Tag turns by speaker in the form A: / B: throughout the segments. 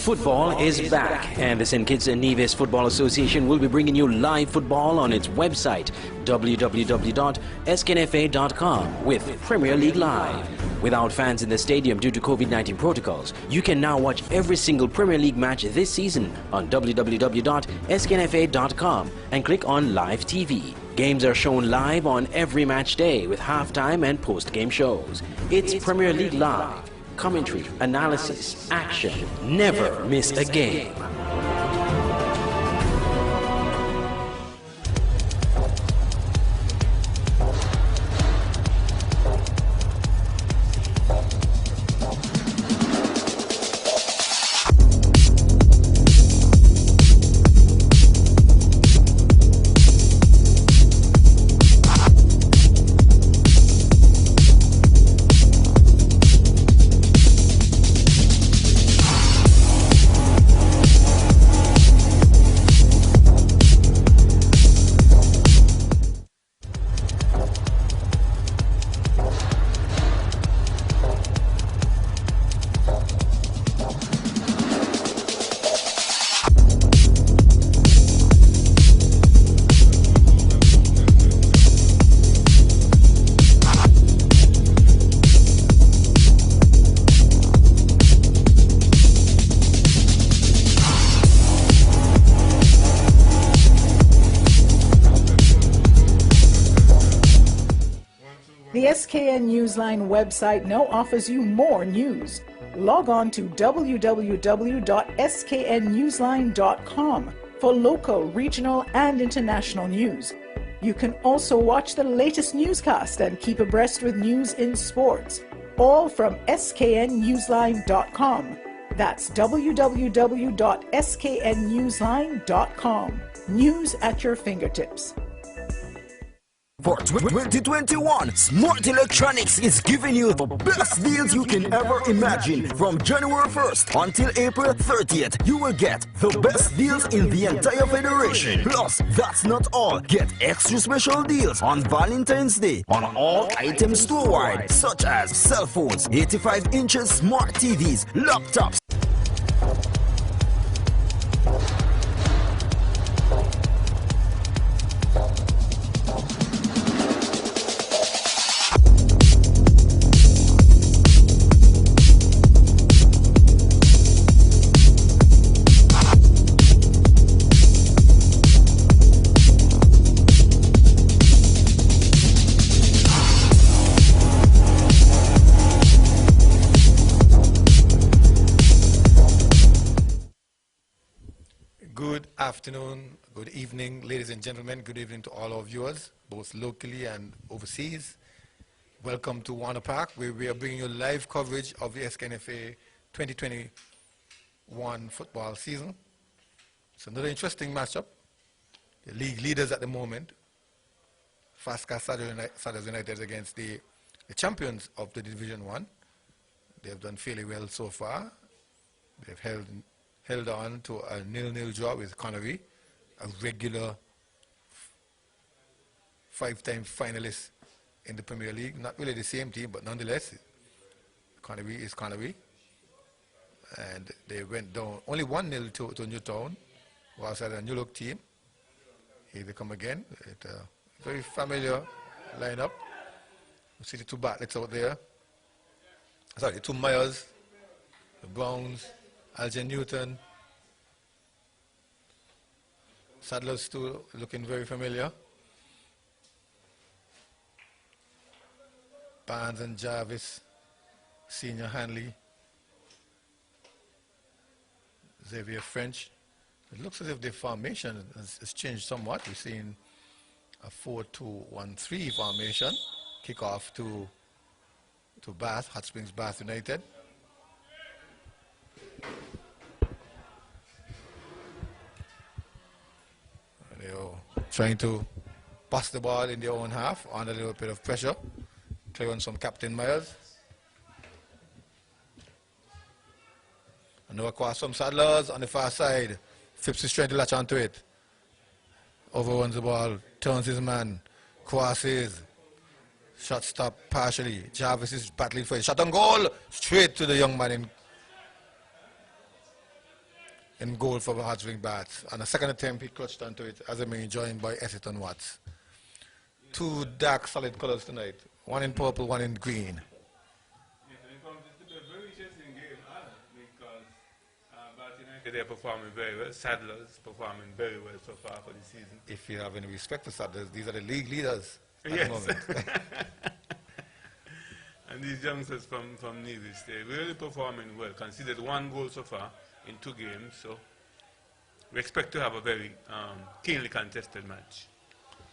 A: Football is back, and the St. Kitts and Nevis Football Association will be bringing you live football on its website, www.sknfa.com, with Premier League Live. Without fans in the stadium due to COVID-19 protocols, you can now watch every single Premier League match this season on www.sknfa.com and click on Live TV. Games are shown live on every match day with halftime and post-game shows. It's Premier League Live. Commentary, analysis, action. Never miss a game.
B: The SKN Newsline website now offers you more news. Log on to www.sknnewsline.com for local, regional, and international news. You can also watch the latest newscast and keep abreast with news in sports, all from sknnewsline.com. That's www.sknnewsline.com. News at your fingertips.
C: For 2021, Smart Electronics is giving you the best deals you can ever imagine. From January 1st until April 30th, you will get the best deals in the entire federation. Plus, that's not all. Get extra special deals on Valentine's Day on all items store-wide, such as cell phones, 85 inches smart TVs, laptops,
D: Good afternoon, good evening, ladies and gentlemen. Good evening to all our viewers, both locally and overseas. Welcome to Warner Park, where we are bringing you live coverage of the SKNFA 2021 football season. It's another interesting matchup. The league leaders at the moment, Fasca Sadders United against the champions of the Division 1. They have done fairly well so far. They've held on to a 0-0 draw with Connery, a regular five-time finalist in the Premier League. Not really the same team, but nonetheless, Connery is Connery. And they went down only 1-0 to Newtown, whilst at a New Look team. Here they come again. It's a very familiar lineup. You see the two Bartletts out there. Sorry, the two Myers, the Browns, Algen Newton. Sadler's still looking very familiar. Barnes and Jarvis, Senior Hanley, Xavier French. It looks as if the formation has changed somewhat. We're seeing a 4-2-1-3 formation. Kickoff to Bath, Hot Springs Bath United. Trying to pass the ball in their own half under a little bit of pressure. Clearance from Captain Myers. And now across from Sadlers on the far side. Phipps is trying to latch onto it. Overruns the ball, turns his man, crosses. Shot stop partially. Jarvis is battling for it. Shot on goal. Straight to the young man in in goal for the Hartsville Bats. And the second attempt, he clutched onto it, as I mean, joined by Essendon Watts. Two dark, solid colors tonight. One in purple, one in green.
E: They're performing very well. Sadler's performing very well so far for the season.
D: If you have any respect for Sadler's, these are the league leaders at
E: Yes.
D: the moment.
E: And these youngsters from Nevis, they're really performing well. Conceded 1 goal so far in 2 games, so we expect to have a very keenly contested match.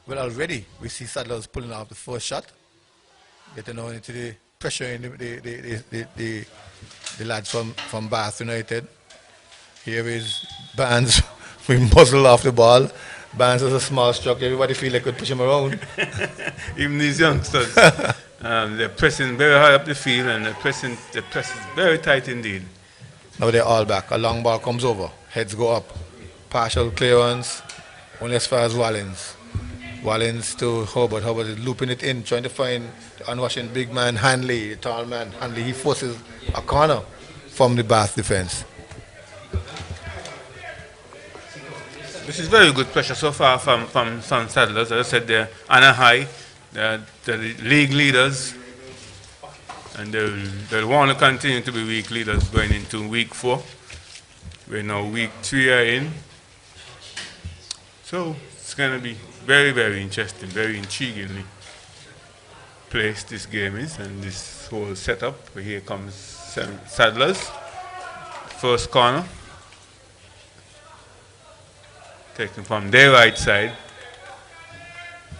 D: Well, already we see Sadler's pulling off the first shot, getting on into the pressure in the lads from Bath United. Here is Barnes. We muzzle off the ball. Barnes has a small stroke. Everybody feel like could push him around.
E: Even these youngsters, they're pressing very high up the field, and the press is very tight indeed.
D: Now they're all back. A long ball comes over. Heads go up. Partial clearance. Only as far as Wallins. Wallins to Hobart. Hobart is looping it in, trying to find the unwashing big man, Hanley, the tall man. Hanley, he forces a corner from the Bath defense.
E: This is very good pressure so far from Sadlers. As I said, they're on a high. They're the league leaders, and they'll want to continue to be week leaders going into week 4. We're now week 3 are in. So it's going to be very, very interesting, very intriguingly placed this game is, and this whole setup. Here comes Sadlers. First corner. Taken from their right side.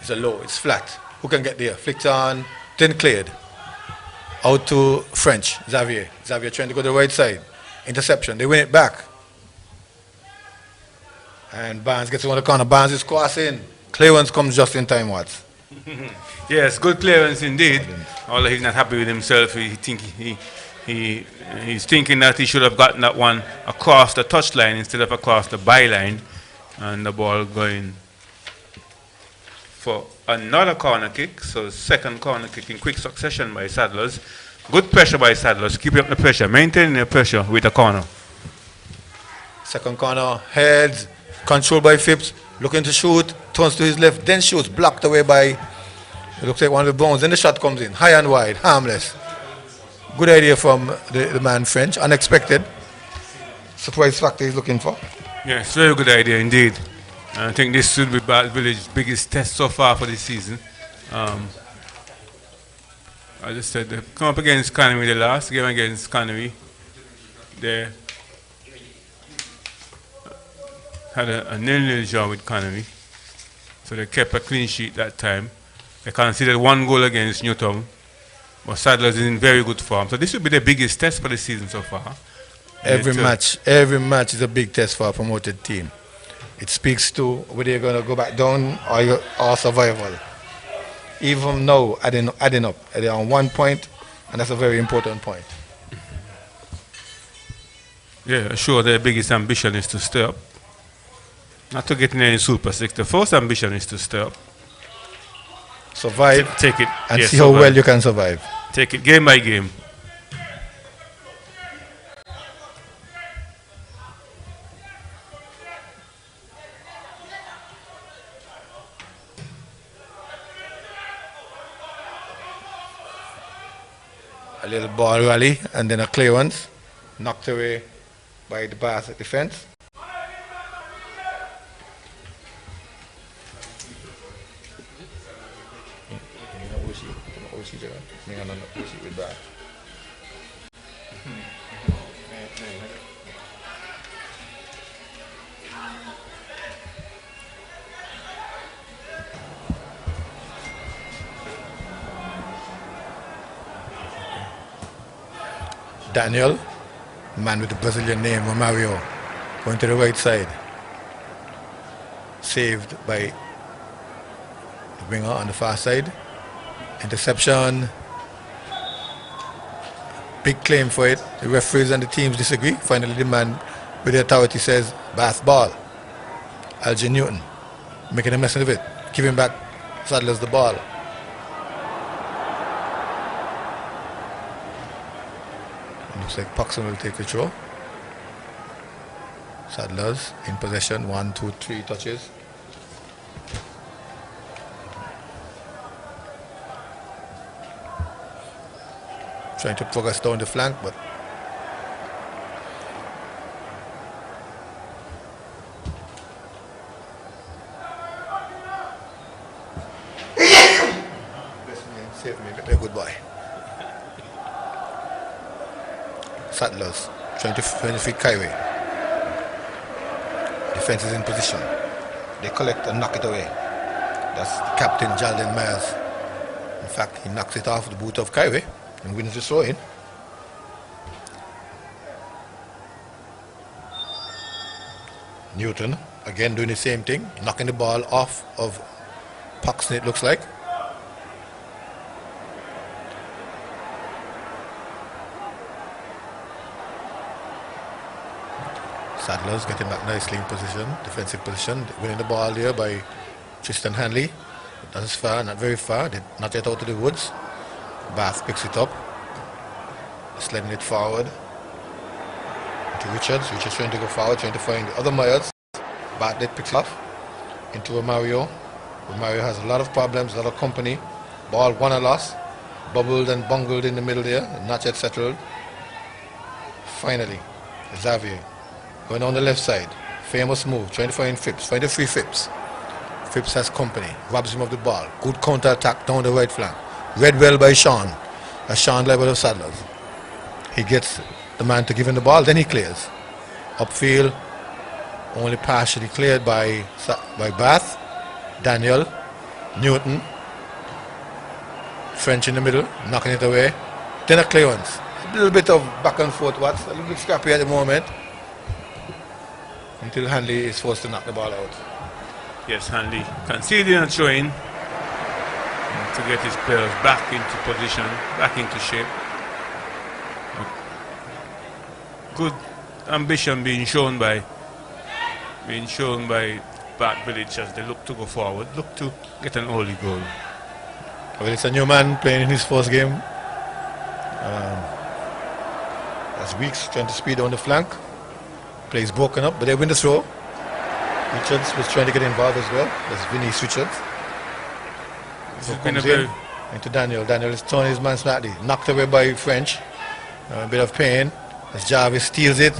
D: It's a low, it's flat. Who can get there? Flicked on, then cleared. Out to French, Xavier. Xavier trying to go to the right side. Interception, they win it back. And Barnes gets on the corner. Barnes is crossing. Clearance comes just in time, Watts.
E: Yes, good clearance indeed. Although he's not happy with himself, he's thinking that he should have gotten that one across the touchline instead of across the byline. And the ball going for another corner kick. So second corner kick in quick succession by Sadlers. Good pressure by Sadlers. Keeping up the pressure, maintaining the pressure with the corner.
D: Second corner, heads, controlled by Phipps, looking to shoot, turns to his left, then shoots, blocked away by, it looks like one of the Browns. Then the shot comes in, high and wide, harmless. Good idea from the man French, unexpected. Surprise factor he's looking for.
E: Yes, very good idea indeed. I think this should be Bath Village's biggest test so far for this season. I just said they come up against Connery the last game against Connery. They had a 0-0 draw with Connery. So they kept a clean sheet that time. They conceded 1 goal against Newtown. But Sadlers is in very good form. So this will be the biggest test for the season so far.
D: Every match is a big test for a promoted team. It speaks to whether you're going to go back down or survival. Even now, adding up, they're on 1 point, and that's a very important point.
E: Yeah, sure, their biggest ambition is to stay up. Not to get in any Super 6. The first ambition is to stay up.
D: Survive,
E: take it,
D: and
E: yes,
D: see how well you can survive.
E: Take it game by game.
D: A little ball rally and then a clearance, knocked away by the Bath defense. Daniel, the man with the Brazilian name, Romario, going to the right side. Saved by the winger on the far side. Interception. Big claim for it. The referees and the teams disagree. Finally, the man with the authority says, Bath ball. Algie Newton making a mess of it. Giving back Sadlers the ball. Looks like Paxson will take the throw. Sadlers in possession, 1, 2, 3 touches. Trying to progress down the flank, but save me, a good boy. Sadlers trying to feed Kaiwe. Defense is in position. They collect and knock it away. That's the captain, Jalden Myers. In fact, he knocks it off the boot of Kaiwe and wins the throw in. Newton again doing the same thing, knocking the ball off of Paxton, it looks like. Sadlers getting back nicely in position, defensive position, winning the ball there by Tristan Hanley. Not as far, not very far, they're not yet out of the woods. Bath picks it up, sliding it forward to Richards. Richards trying to go forward, trying to find the other Myers. Bartlett picks it off into Romario. Romario has a lot of problems, a lot of company. Ball won or lost, bubbled and bungled in the middle there, not yet settled. Finally, Xavier going on the left side, famous move, trying to find Phipps, find the free Phipps. Phipps has company, robs him of the ball. Good counter attack down the right flank. Read well by Sean, a Sean level of Sadlers. He gets the man to give him the ball, then he clears. Upfield, only partially cleared by Bath, Daniel, Newton. French in the middle, knocking it away. Then a clearance. A little bit of back and forth, what's a little bit scrappy at the moment. Until Hanley is forced to knock the ball out.
E: Yes, Hanley conceding a throw-in to get his players back into position, back into shape. Good ambition being shown by Bath Village as they look to go forward, look to get an early goal.
D: Well, it's a new man playing in his first game. As Weeks trying to speed on the flank. Plays broken up, but they win the throw. Richards was trying to get involved as well. That's Vinny Richards. So comes in into Daniel. Daniel is turning his man slightly. Knocked away by French. A bit of pain as Jarvis steals it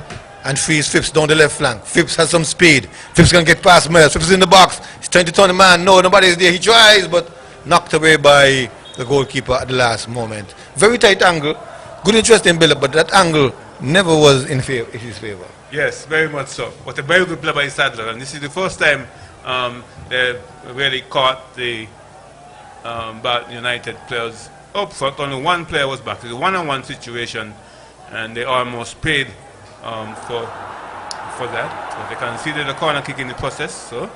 D: and frees Phipps down the left flank. Phipps has some speed. Phipps can get past Myers. Phipps is in the box. He's trying to turn the man. No, nobody is there. He tries, but knocked away by the goalkeeper at the last moment. Very tight angle. Good, interesting build-up, but that angle never was in his favor.
E: Yes, very much so. But a very good play by Sadler, and this is the first time they really caught the Bath United players up front. Only one player was back. It's a one-on-one situation, and they almost paid for that. So they conceded a corner kick in the process. So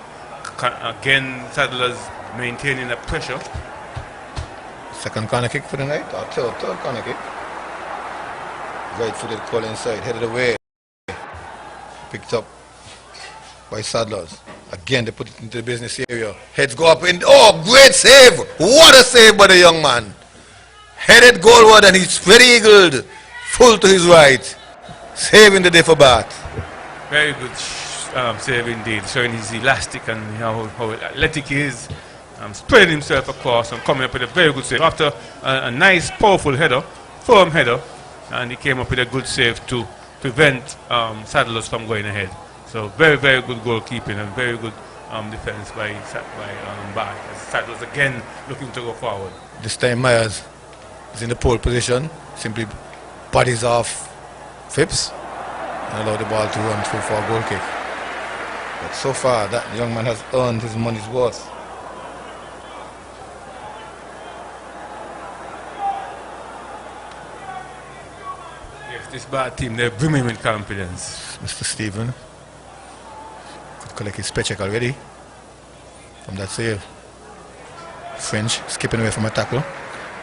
E: again, Sadler's maintaining the pressure.
D: Second corner kick for the night, or third corner kick. Right-footed call inside, headed away. Picked up by Sadlers. Again, they put it into the business area. Heads go up in. Oh, great save! What a save by the young man. Headed goalward and he's very eagled. Full to his right. Saving the day for Bath.
E: Very good save indeed. Showing his elastic and how athletic he is. Spreading himself across and coming up with a very good save. After a nice, powerful header, firm header. And he came up with a good save to prevent Sadlers from going ahead. So very, very good goalkeeping and very good defense by Bath. Sadlers again looking to go forward.
D: This time Myers is in the pole position, simply bodies off Phipps and allow the ball to run through for a goal kick. But so far that young man has earned his money's worth.
E: This Bath team, they're brimming with confidence.
D: Mr. Stephen could collect his paycheck already from that save. French skipping away from a tackle.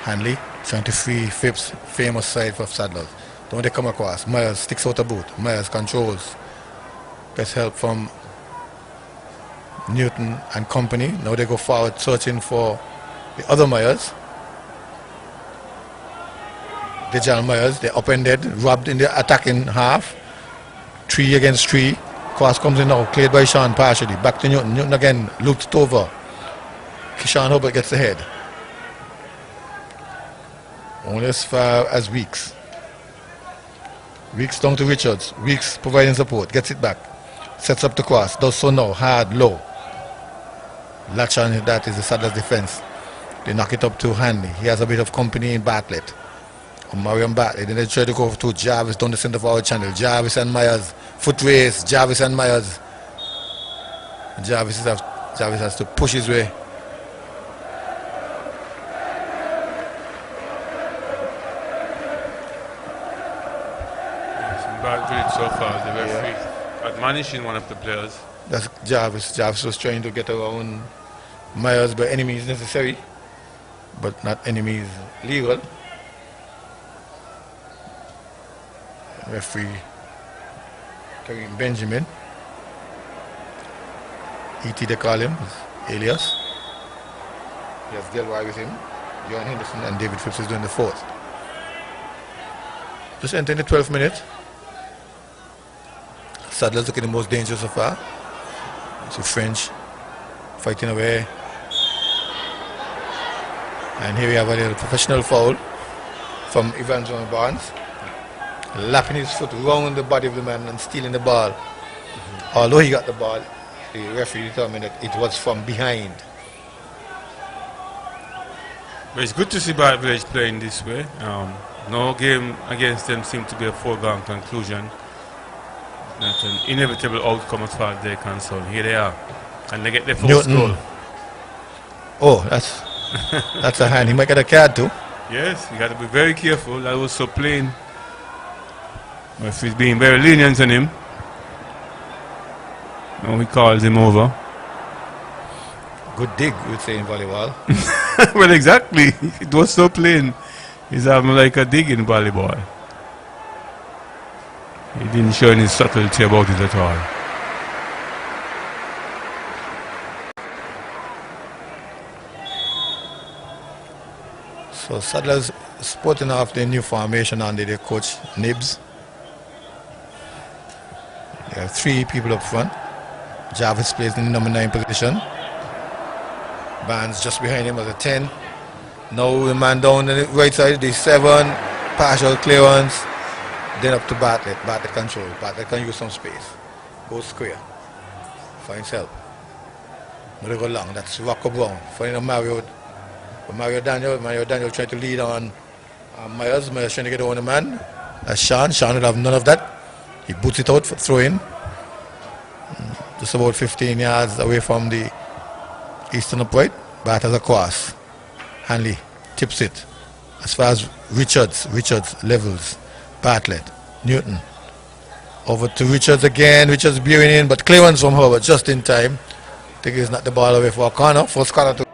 D: Hanley trying to free Phipps, famous side for Sadlers. Don't they come across? Myers sticks out a boot. Myers controls. Gets help from Newton and company. Now they go forward searching for the other Myers. Dejal Myers, they upended, robbed in the attacking half. 3 against 3. Cross comes in now, cleared by Sean partially. Back to Newton. Newton again, looped it over. Sean Hubbard gets the head. Only as far as Weeks. Weeks down to Richards. Weeks providing support. Gets it back. Sets up the cross. Does so now. Hard, low. Latch on that is the Saddlers defense. They knock it up to Hanley. He has a bit of company in Bartlett. Marion Bartlett. Then they try to go to Jarvis down the center forward channel. Jarvis and Myers. Foot race. Jarvis and Myers. Jarvis has to push his way.
E: Bad village so far. The referee admonishing one of the players.
D: That's Jarvis. Jarvis was trying to get around Myers by any means necessary, but not any means legal. Referee Kareem Benjamin. E.T. they call him, alias. He has Delroy with him. John Henderson and David Phipps is doing the fourth. Just entering the 12th minute. Saddlers looking the most dangerous so far. So French fighting away. And here we have a little professional foul from Ivan John Barnes. Lapping his foot round the body of the man and stealing the ball. Although he got the ball, the referee determined that it was from behind.
E: But it's good to see Bad Village playing this way. No game against them seemed to be a foregone conclusion. That's an inevitable outcome as far as they're concerned. Here they are. And they get their first goal.
D: Oh, that's a hand. He might get a card too.
E: Yes, you got to be very careful. That was so plain. If he's being very lenient on him. Now he calls him over.
D: Good dig, you would say in volleyball.
E: Well, exactly. It was so plain. He's having like a dig in volleyball. He didn't show any subtlety about it at all.
D: So Saddlers sporting off their new formation under their coach Nibs. They have 3 people up front. Jarvis plays in the number 9 position. Barnes just behind him as a 10. Now the man down on the right side, the 7, partial clearance. Then up to Bartlett. Bartlett control. Bartlett can use some space. Go square. Finds help. Now they go long. That's Rocco Brown. Finding Mario. But Mario Daniel trying to lead on Myers. Myers trying to get on the man. That's Sean. Sean will have none of that. He boots it out for throw in. Just about 15 yards away from the eastern upright. Bat has a cross. Hanley tips it. As far as Richards levels. Bartlett, Newton. Over to Richards again. Richards bearing in, but clearance from Howard just in time. I think he's not the ball away for a corner. First corner to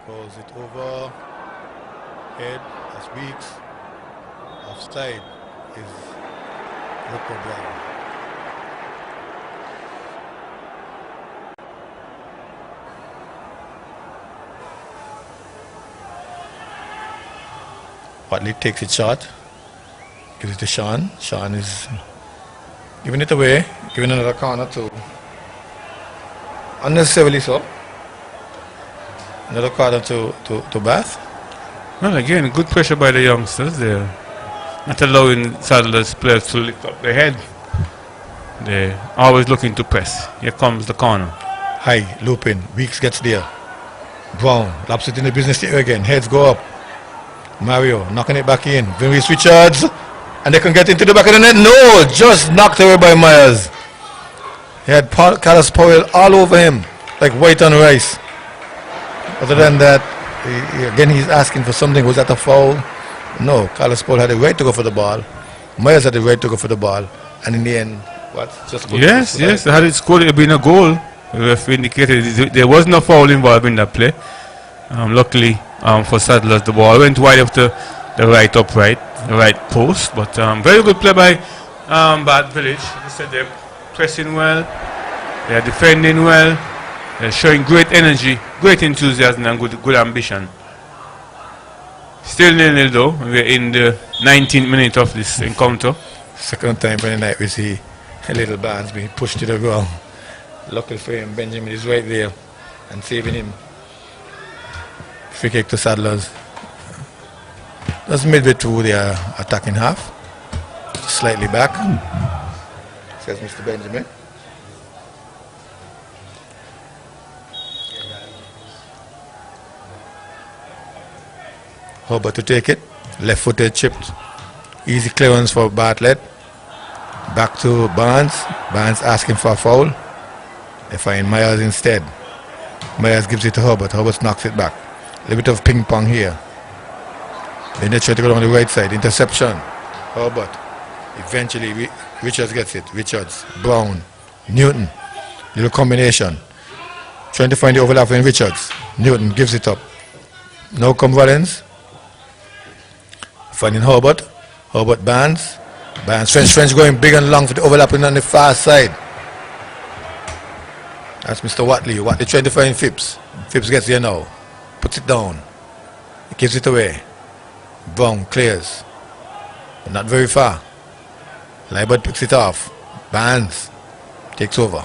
D: Calls it over. Head as Weeks. Offside is Loco Brown. Watley takes it short. Gives it to Sean. Sean is giving it away. Giving another corner to unnecessarily so. Another corner to Bath.
E: Well, again, good pressure by the youngsters there. Not allowing Saddlers players to lift up their head. They're always looking to press. Here comes the corner.
D: High, looping. Weeks gets there. Brown laps it in the business area again. Heads go up. Mario knocking it back in. Vince Richards. And they can get into the back of the net. No, just knocked away by Myers. He had Carlos Powell all over him, like white on rice. Other than that, again, he's asking for something. Was that a foul? No, Carlos Powell had the right to go for the ball. Myers had the right to go for the ball. And in the end, what? Just
E: yes, had it scored, it would have been a goal. The referee indicated there was no foul involved in that play. Luckily for Saddlers, the ball went wide up to the right upright, the right post. But very good play by Bath Village. As I said, they're pressing well, they're defending well, they're showing great energy, great enthusiasm and good ambition. Still 0-0 though. We're in the 19th minute of this encounter.
D: Second time for the night we see a little Barnes being pushed to the ground. Luckily for him, Benjamin is right there and saving him. Free kick to Saddlers. That's midway through their attacking half. Slightly back, says Mr. Benjamin. Hobart to take it. Left footed chipped. Easy clearance for Bartlett. Back to Barnes. Barnes asking for a foul. They find Myers instead. Myers gives it to Hobart. Hobart knocks it back. A little bit of ping pong here. Then they try to go on the right side. Interception. Hobart. Eventually Richards gets it. Richards. Brown. Newton. Little combination. Trying to find the overlap in Richards. Newton gives it up. No Valens. Finding Hobart. Hobart Barnes. Barnes. French going big and long for the overlapping on the far side. That's Mr. Watley. Watley trying to find Phipps. Phipps gets there now. Puts it down. He gives it away. Brown clears. But not very far. Libert picks it off. Barnes takes over.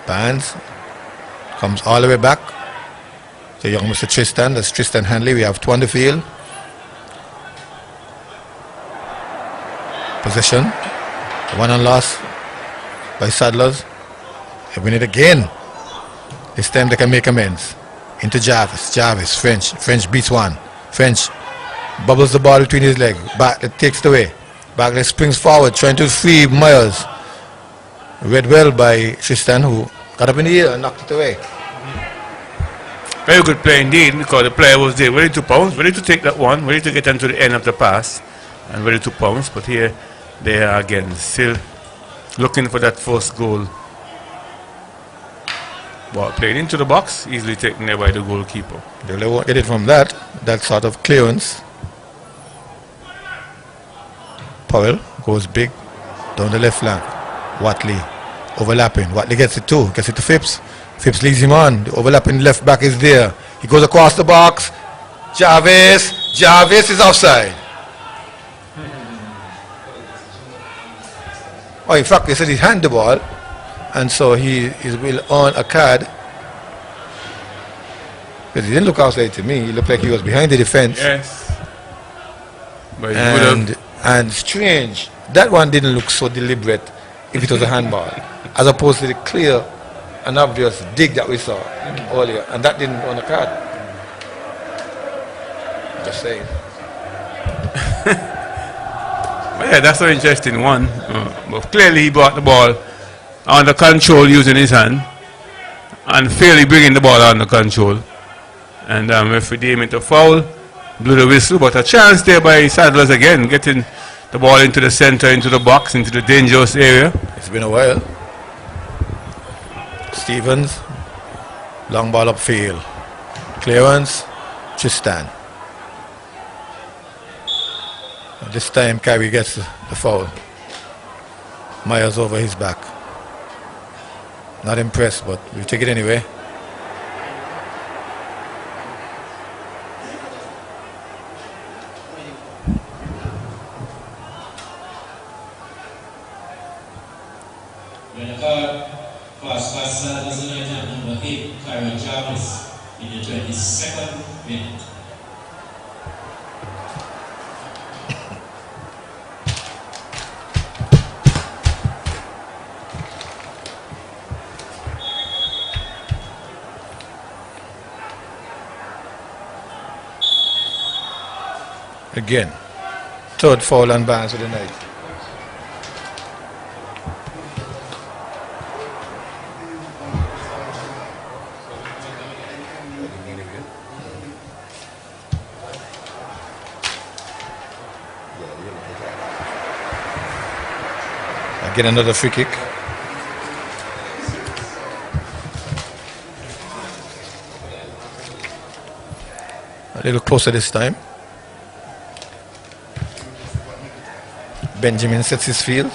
D: Barnes comes all the way back to young Mr. Tristan. That's Tristan Hanley. We have two on the field. Possession. One on loss by Saddlers. They win it again. This time they can make amends. Into Jarvis. Jarvis. French beats one. French bubbles the ball between his legs. Bartlett takes it away. Bartlett springs forward trying to free Myers. Read well by Tristan, who got up in the air and knocked it away.
E: Very good play indeed, because the player was there ready to pounce, ready to take that one, ready to get into the end of the pass and ready to pounce. But here they are again still looking for that first goal. Ball played into the box, easily taken there by the goalkeeper.
D: They won't get it from that sort of clearance. Powell goes big down the left flank. Watley overlapping. Watley gets it too. Gets it to Phipps. Phipps leads him on. The overlapping left back is there. He goes across the box. Jarvis. Jarvis is offside. Oh, in fact, they said he handed the ball, and so he will on a card. Because he didn't look outside to me. He looked like he was behind the defense.
E: Yes. But
D: and strange, that one didn't look so deliberate if it was a handball, as opposed to the clear and obvious dig that we saw earlier, and that didn't on the card. Just saying.
E: Well, yeah, that's an interesting one. But clearly he brought the ball under control using his hand and fairly bringing the ball under control. And if we deem it a foul, blew the whistle, but a chance there by Saddlers again, getting the ball into the center, into the box, into the dangerous area.
D: It's been a while. Stevens, long ball upfield. Clearance, Tristan. This time Kyrie gets the foul. Myers over his back. Not impressed, but we'll take it anyway.
F: Pass Saddles United number 8, Kyrie Jarvis, in the 22nd minute.
D: Again, third foul on Barnes of the night. Again, another free kick. A little closer this time. Benjamin sets his field.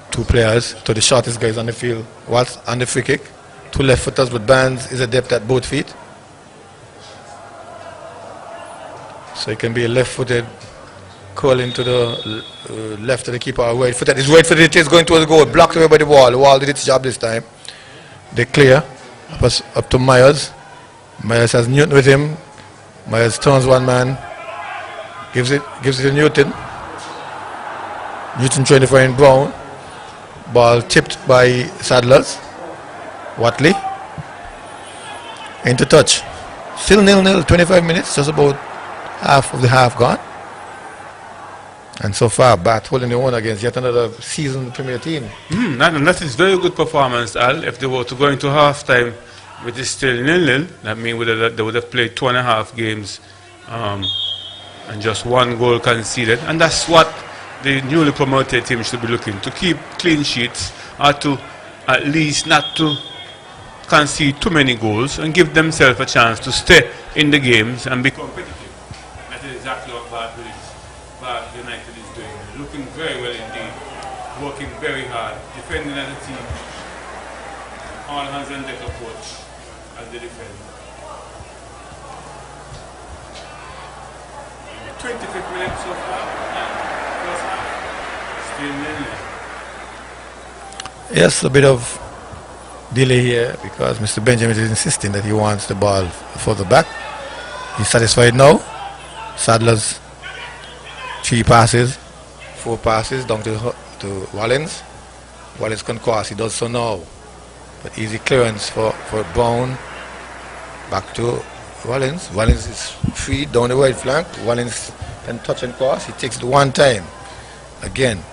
D: Two players, to the shortest guys on the field. What's on the free kick? Two left footers, but Barnes is adept at both feet. So it can be a left-footed curling to the left of the keeper, or right-footed. His right-footed, it is going towards the goal, blocked away by the wall. The wall did its job this time. They clear. Up to Myers. Myers has Newton with him. Myers turns one man. Gives it to Newton. Newton trying to find Brown. Ball tipped by Saddlers. Watley into touch. Still 0-0, 25 minutes, just about half of the half gone. And so far, Bath holding their own against yet another seasoned Premier team.
E: That is very good performance, Al. If they were to go into halftime with this still 0-0, that means they would have played 2.5 games and just one goal conceded. And that's what the newly promoted team should be looking to keep clean sheets, or to at least not to concede too many goals and give themselves a chance to stay in the games and be competitive. That is exactly what Bath United is doing. Looking very well indeed, working very hard, defending as a team. All hands on deck approach as they defend. In the 25th minute so far, first half, still 0-0.
D: Yes, a bit of delay here because Mr. Benjamin is insisting that he wants the ball further back. He's satisfied now. Saddlers, 4 passes down to Wallins. Wallins can cross, he does so now. But easy clearance for Brown. Back to Wallins. Wallins is free down the right flank. Wallins can touch and cross. He takes it one time. Again,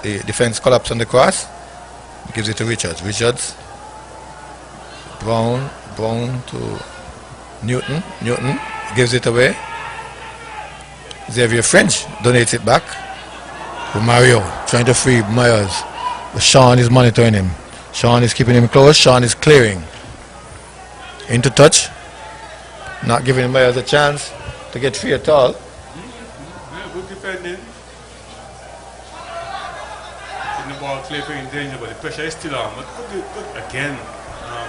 D: the defense collapse on the cross. He gives it to Richards. Richards. Brown to Newton. Newton gives it away. Xavier French donates it back to Mario, trying to free Myers. But Sean is monitoring him. Sean is keeping him close. Sean is clearing. Into touch. Not giving Myers a chance to get free at all.
E: Good defending. The ball clear in danger, but the pressure is still on. But good again.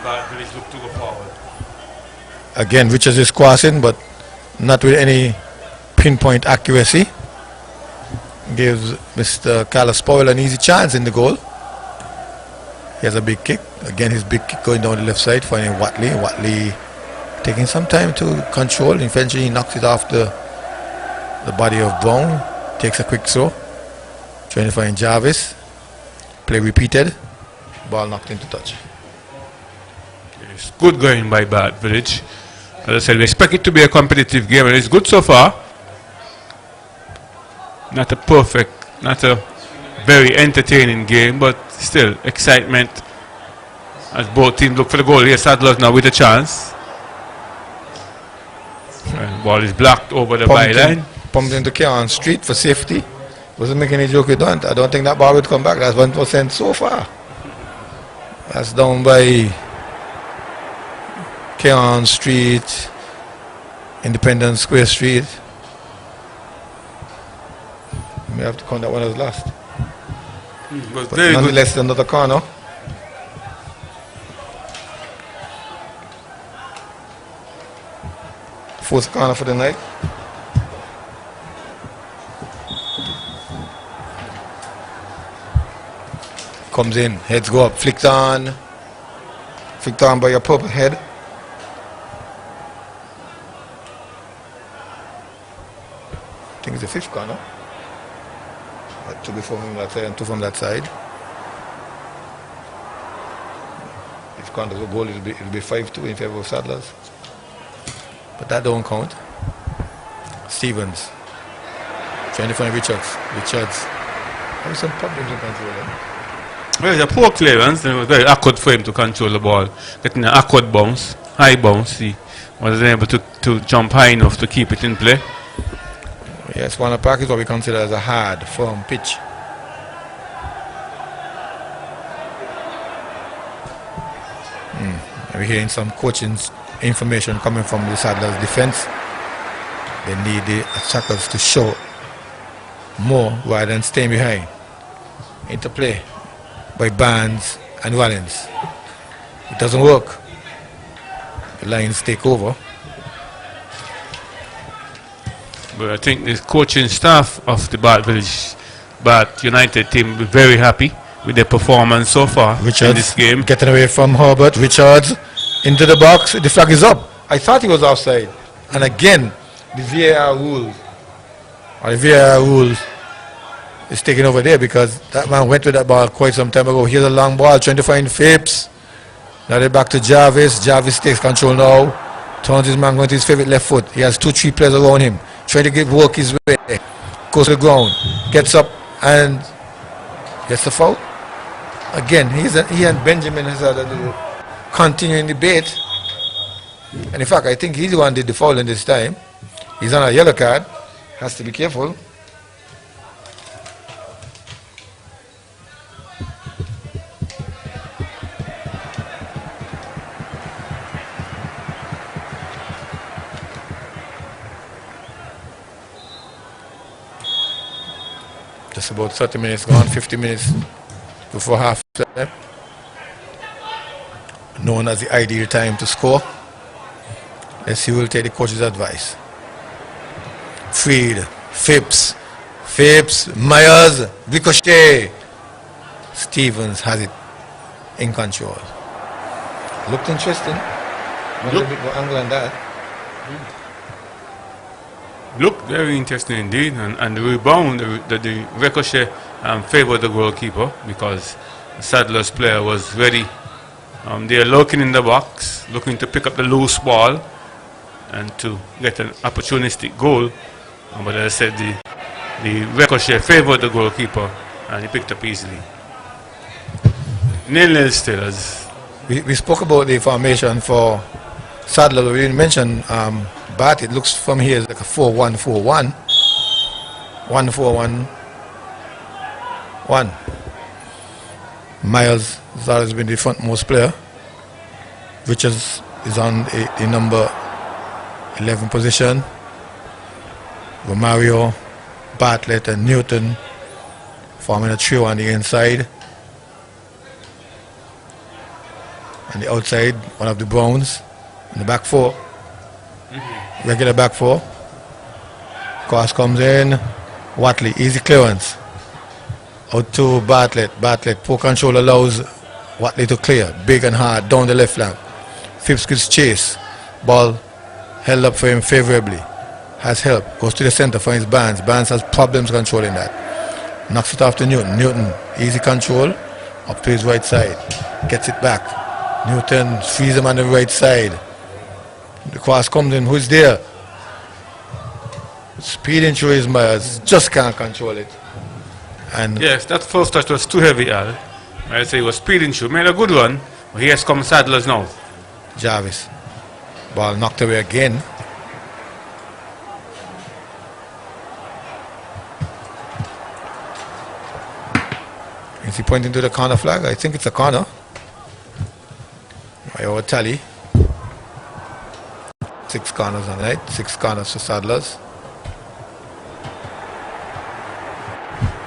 E: Bath Village look to go forward.
D: Again, Richards is crossing, but not with any pinpoint accuracy. Gives Mr. Carlos Powell an easy chance in the goal. He has a big kick. Again, his big kick going down the left side, finding Watley. Watley taking some time to control. Eventually, he knocks it off the body of Brown. Takes a quick throw. Trying to find Jarvis. Play repeated. Ball knocked into touch.
E: It's good going by Bath Village. As I said, we expect it to be a competitive game, and it's good so far. Not a perfect Not a very entertaining game, but still excitement as both teams look for the goal. Here Sadler's now with a chance. And ball is blocked over the byline.
D: Pumped into Keon Street for safety. Wasn't making any joke with Dunt. I don't think that ball would come back. That's 1% so far. That's down by Keon Street, Independence Square Street. We have to count that one as lost. But nonetheless, another corner. Fourth corner for the night. Comes in, heads go up, flicked on by your purple head. I think it's the fifth corner. Two be from that side and two from that side. If count as a goal, it'll be 5-2 in favor of Sadlers. But that don't count. Stevens trying to find Richards. Having some problems in control.
E: Well, it's a poor clearance. It was very awkward for him to control the ball. Getting an awkward bounce, high bounce. He wasn't able to jump high enough to keep it in play.
D: Yes, Warner Park is what we consider as a hard, firm pitch. We're hearing some coaching information coming from the Sadlers defense. They need the attackers to show more rather than staying behind. Interplay by Barnes and Wallens. It doesn't work. The Lions take over.
E: But I think the coaching staff of the Bath United team will be very happy with their performance so far in this game.
D: Getting away from Herbert. Richards into the box. The flag is up. I thought he was outside. And again, the VAR rules is taking over there because that man went with that ball quite some time ago. Here's a long ball trying to find Phipps. Now they're back to Jarvis. Jarvis takes control now. Turns his man going to his favorite left foot. He has 2-3 players around him. Trying to work his way. Goes to the ground. Gets up and gets the foul. Again, he and Benjamin has had a little continuing debate. And in fact, I think he's the one who did the foul in this time. He's on a yellow card. Has to be careful. Just about 30 minutes gone, 50 minutes before half time. Known as the ideal time to score. Let's see who will take the coach's advice. Freed, Phipps, Myers, Ricochet. Stevens has it in control. Looked interesting. Not a bit more angle on that.
E: Looked very interesting indeed, and the rebound, the ricochet favored the goalkeeper because Sadler's player was ready. They are lurking in the box, looking to pick up the loose ball and to get an opportunistic goal. But as I said, the ricochet favored the goalkeeper and he picked up easily. 0-0 still. As
D: we spoke about the formation for Sadler, we didn't mention Bath. It looks from here like a 4-1-4-1. 1-4-1-1. Miles has always been the frontmost player. Richards is on the number 11 position. Romario, Bartlett and Newton forming a trio on the inside. On the outside, one of the Browns. In the back four. Regular back four. Cross comes in. Watley, easy clearance. Out to Bartlett. Poor control allows Watley to clear. Big and hard down the left flank. Phipps gets chase. Ball held up for him favorably. Has help. Goes to the center, finds Barnes. Barnes has problems controlling that. Knocks it off to Newton. Newton, easy control. Up to his right side. Gets it back. Newton frees him on the right side. The cross comes in. Who's there? Speeding through his Myers. Just can't control it. And
E: yes, that first touch was too heavy, Al. I say he was speeding through. Made a good run, but here comes Sadlers now.
D: Jarvis. Ball knocked away again. Is he pointing to the corner flag? I think it's a corner. By our tally. 6 corners on the night. 6 corners for Sadlers.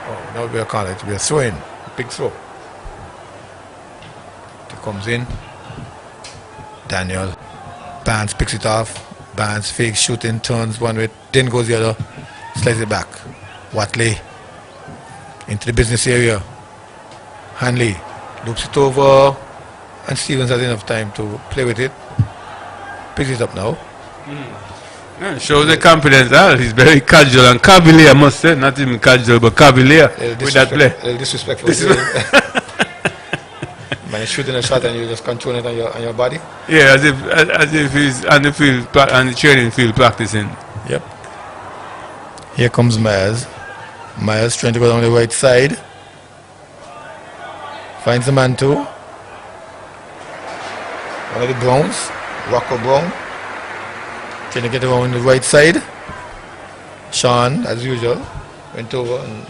D: Oh, that would be a corner. It would be a throw in. Big throw. It comes in. Daniel. Barnes picks it off. Barnes fakes shooting, turns one way, then goes the other, slides it back. Watley into the business area. Hanley loops it over, and Stevens has enough time to play with it. Picks it up now.
E: Yeah, shows the confidence. He's very casual and cavalier, I must say. Not even casual, but cavalier with that play.
D: A little disrespectful. Man is shooting a shot and you just control it on your body.
E: Yeah, as if he's on the field, on the training field practicing.
D: Yep. Here comes Myers. Myers trying to go down the right side. Finds the man too. One of the Browns, Rocco Brown. Trying to get around the right side. Sean, as usual, went over and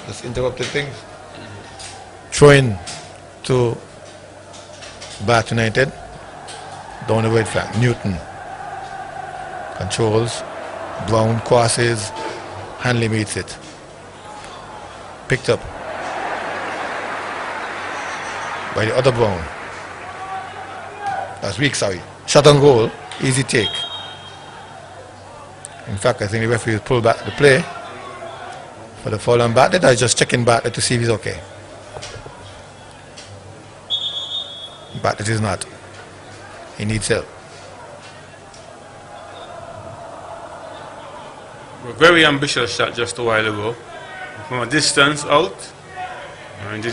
D: just interrupted things. Throwing to Bath United. Down the right flank. Newton controls. Brown crosses. Hanley meets it. Picked up by the other Brown. That's weak, sorry. Shot on goal. Easy take. In fact, I think the referee pulled back the play for the foul on Bartlett. I was just checking Bartlett to see if he's okay. Bartlett is not. He needs help.
E: A very ambitious shot just a while ago. From a distance out. And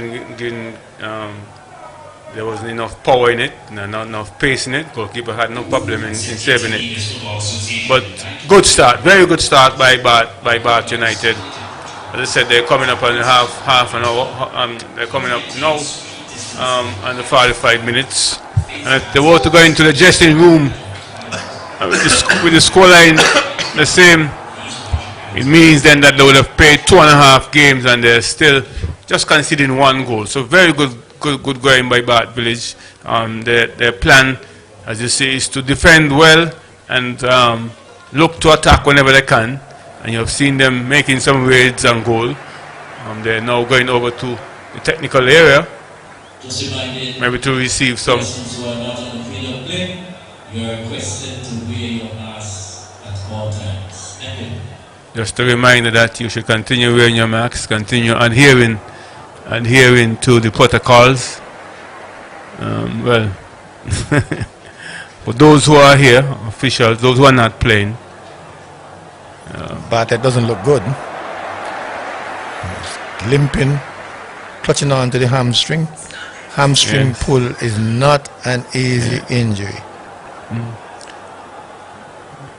E: there wasn't enough power in it, not enough pace in it. Goalkeeper had no problem in saving it. But good start, very good start by Bath United. As I said, they're coming up on half an hour. They're coming up now on the 45 minutes. And if they were to go into the dressing room with the scoreline the same, it means then that they would have played 2.5 games and they're still just conceding 1 goal. So very good going by Bath Village. Their plan, as you see, is to defend well and look to attack whenever they can. And you have seen them making some raids on goal. They're now going over to the technical area, maybe to receive some. Just a reminder that you should continue wearing your masks, continue adhering to the protocols. Well, for those who are here, officials, those who are not playing.
D: But it doesn't look good. Limping, clutching on to the hamstring. Hamstring
E: Yes.
D: pull is not an easy injury.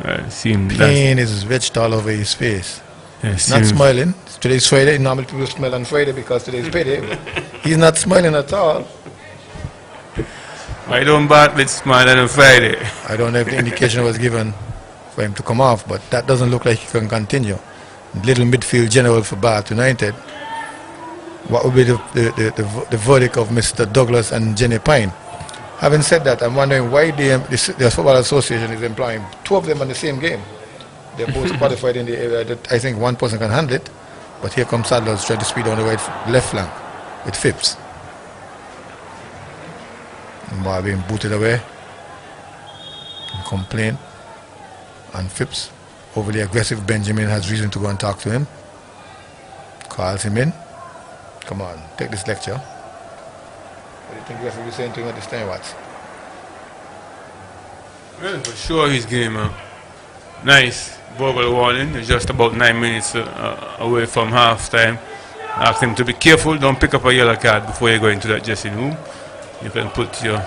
D: Pain is etched all over his face. Not smiling. Today's Friday. Normally people smile on Friday because today's payday. He's not smiling at all.
E: Why don't Bartlett smile on a Friday?
D: I don't know if the indication was given for him to come off, but that doesn't look like he can continue. Little midfield general for Bath United. What would be the verdict of Mr. Douglas and Jenny Pine? Having said that, I'm wondering why the Football Association is employing 2 of them in the same game. They're both qualified in the area that I think one person can handle it. But here comes Sadlers trying to speed on the left flank with Phipps. Ball being booted away. Complaint. And Phipps, overly aggressive. Benjamin has reason to go and talk to him. Calls him in. Come on, take this lecture. What do you think the referee is saying to him at this time, Watts?
E: Well, for sure he's giving him a nice verbal warning. He's just about 9 minutes away from half time. Ask him to be careful, don't pick up a yellow card before you go into that dressing room. You can put your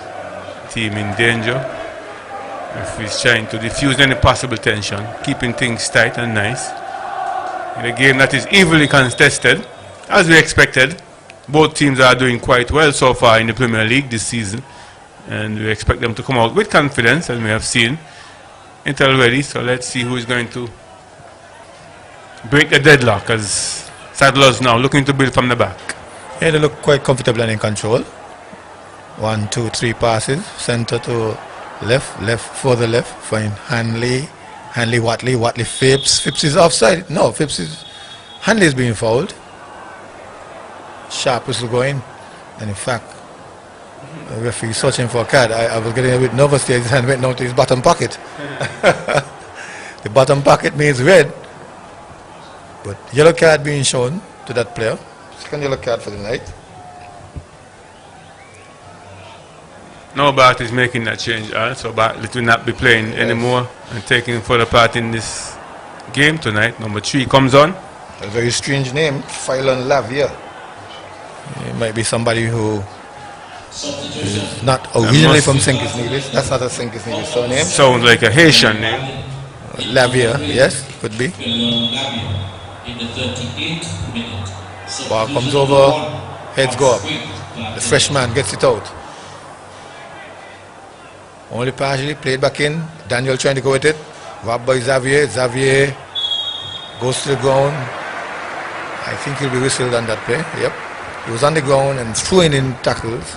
E: team in danger. If he's trying to diffuse any possible tension, keeping things tight and nice. In a game that is evenly contested, As we expected, both teams are doing quite well so far in the Premier League this season, and we expect them to come out with confidence, as we have seen it already. So let's see who is going to break the deadlock, as Saddlers now looking to build from the back.
D: Yeah, they look quite comfortable and in control. 1, 2, 3 passes, center to left, left for the left, find Hanley, Watley, Phipps is offside. No, Hanley is being fouled. Sharp whistle going, and in fact, the referee searching for a card. I was getting a bit nervous there. His hand went down to his bottom pocket. The bottom pocket means red, but yellow card being shown to that player. Second yellow card for the night.
E: No, Bart is making that change, so Bartlett will not be playing anymore and taking further part in this game tonight. Number 3 comes on.
D: A very strange name, Phylon Lavier. It might be somebody who is not originally from St. Nevis. That's not a St. Nevis surname.
E: Sounds like a Haitian name.
D: Lavier, yes, could be. Ball comes over, heads go up. The freshman gets it out. Only partially played back in. Daniel trying to go with it. Robbed by Xavier. Xavier goes to the ground. I think he'll be whistled on that play. Yep. He was on the ground and throwing in tackles.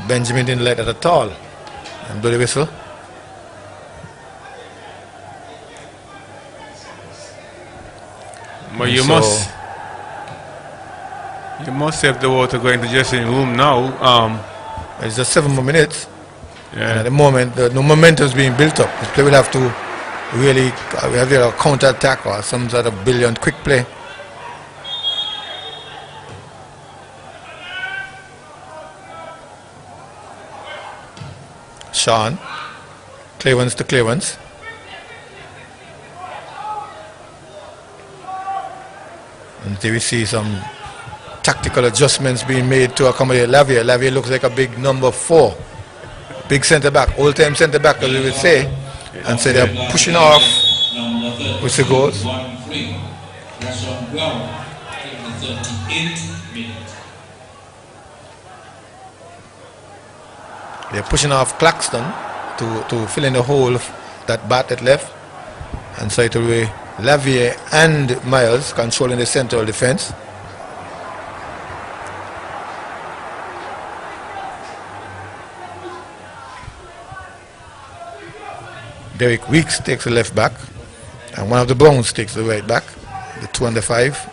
D: Benjamin didn't let it at all. And blew the whistle.
E: But you must have the water going to dressing room now.
D: It's just 7 more minutes.
E: Yeah.
D: And at the moment, the momentum is being built up. The player will have to really have a counter attack or some sort of brilliant quick play. Sean, Clearance to Clearance. And there we see some tactical adjustments being made to accommodate Lavier. Lavier looks like a big number 4. Big centre back, old time centre back, as we would say. And so they're pushing off with the goals. They're pushing off Claxton to fill in the hole that Bartlett left. And so it will be Lavier and Miles controlling the central defense. Derek Weeks takes the left back, and one of the Browns takes the right back, the 2 and the 5,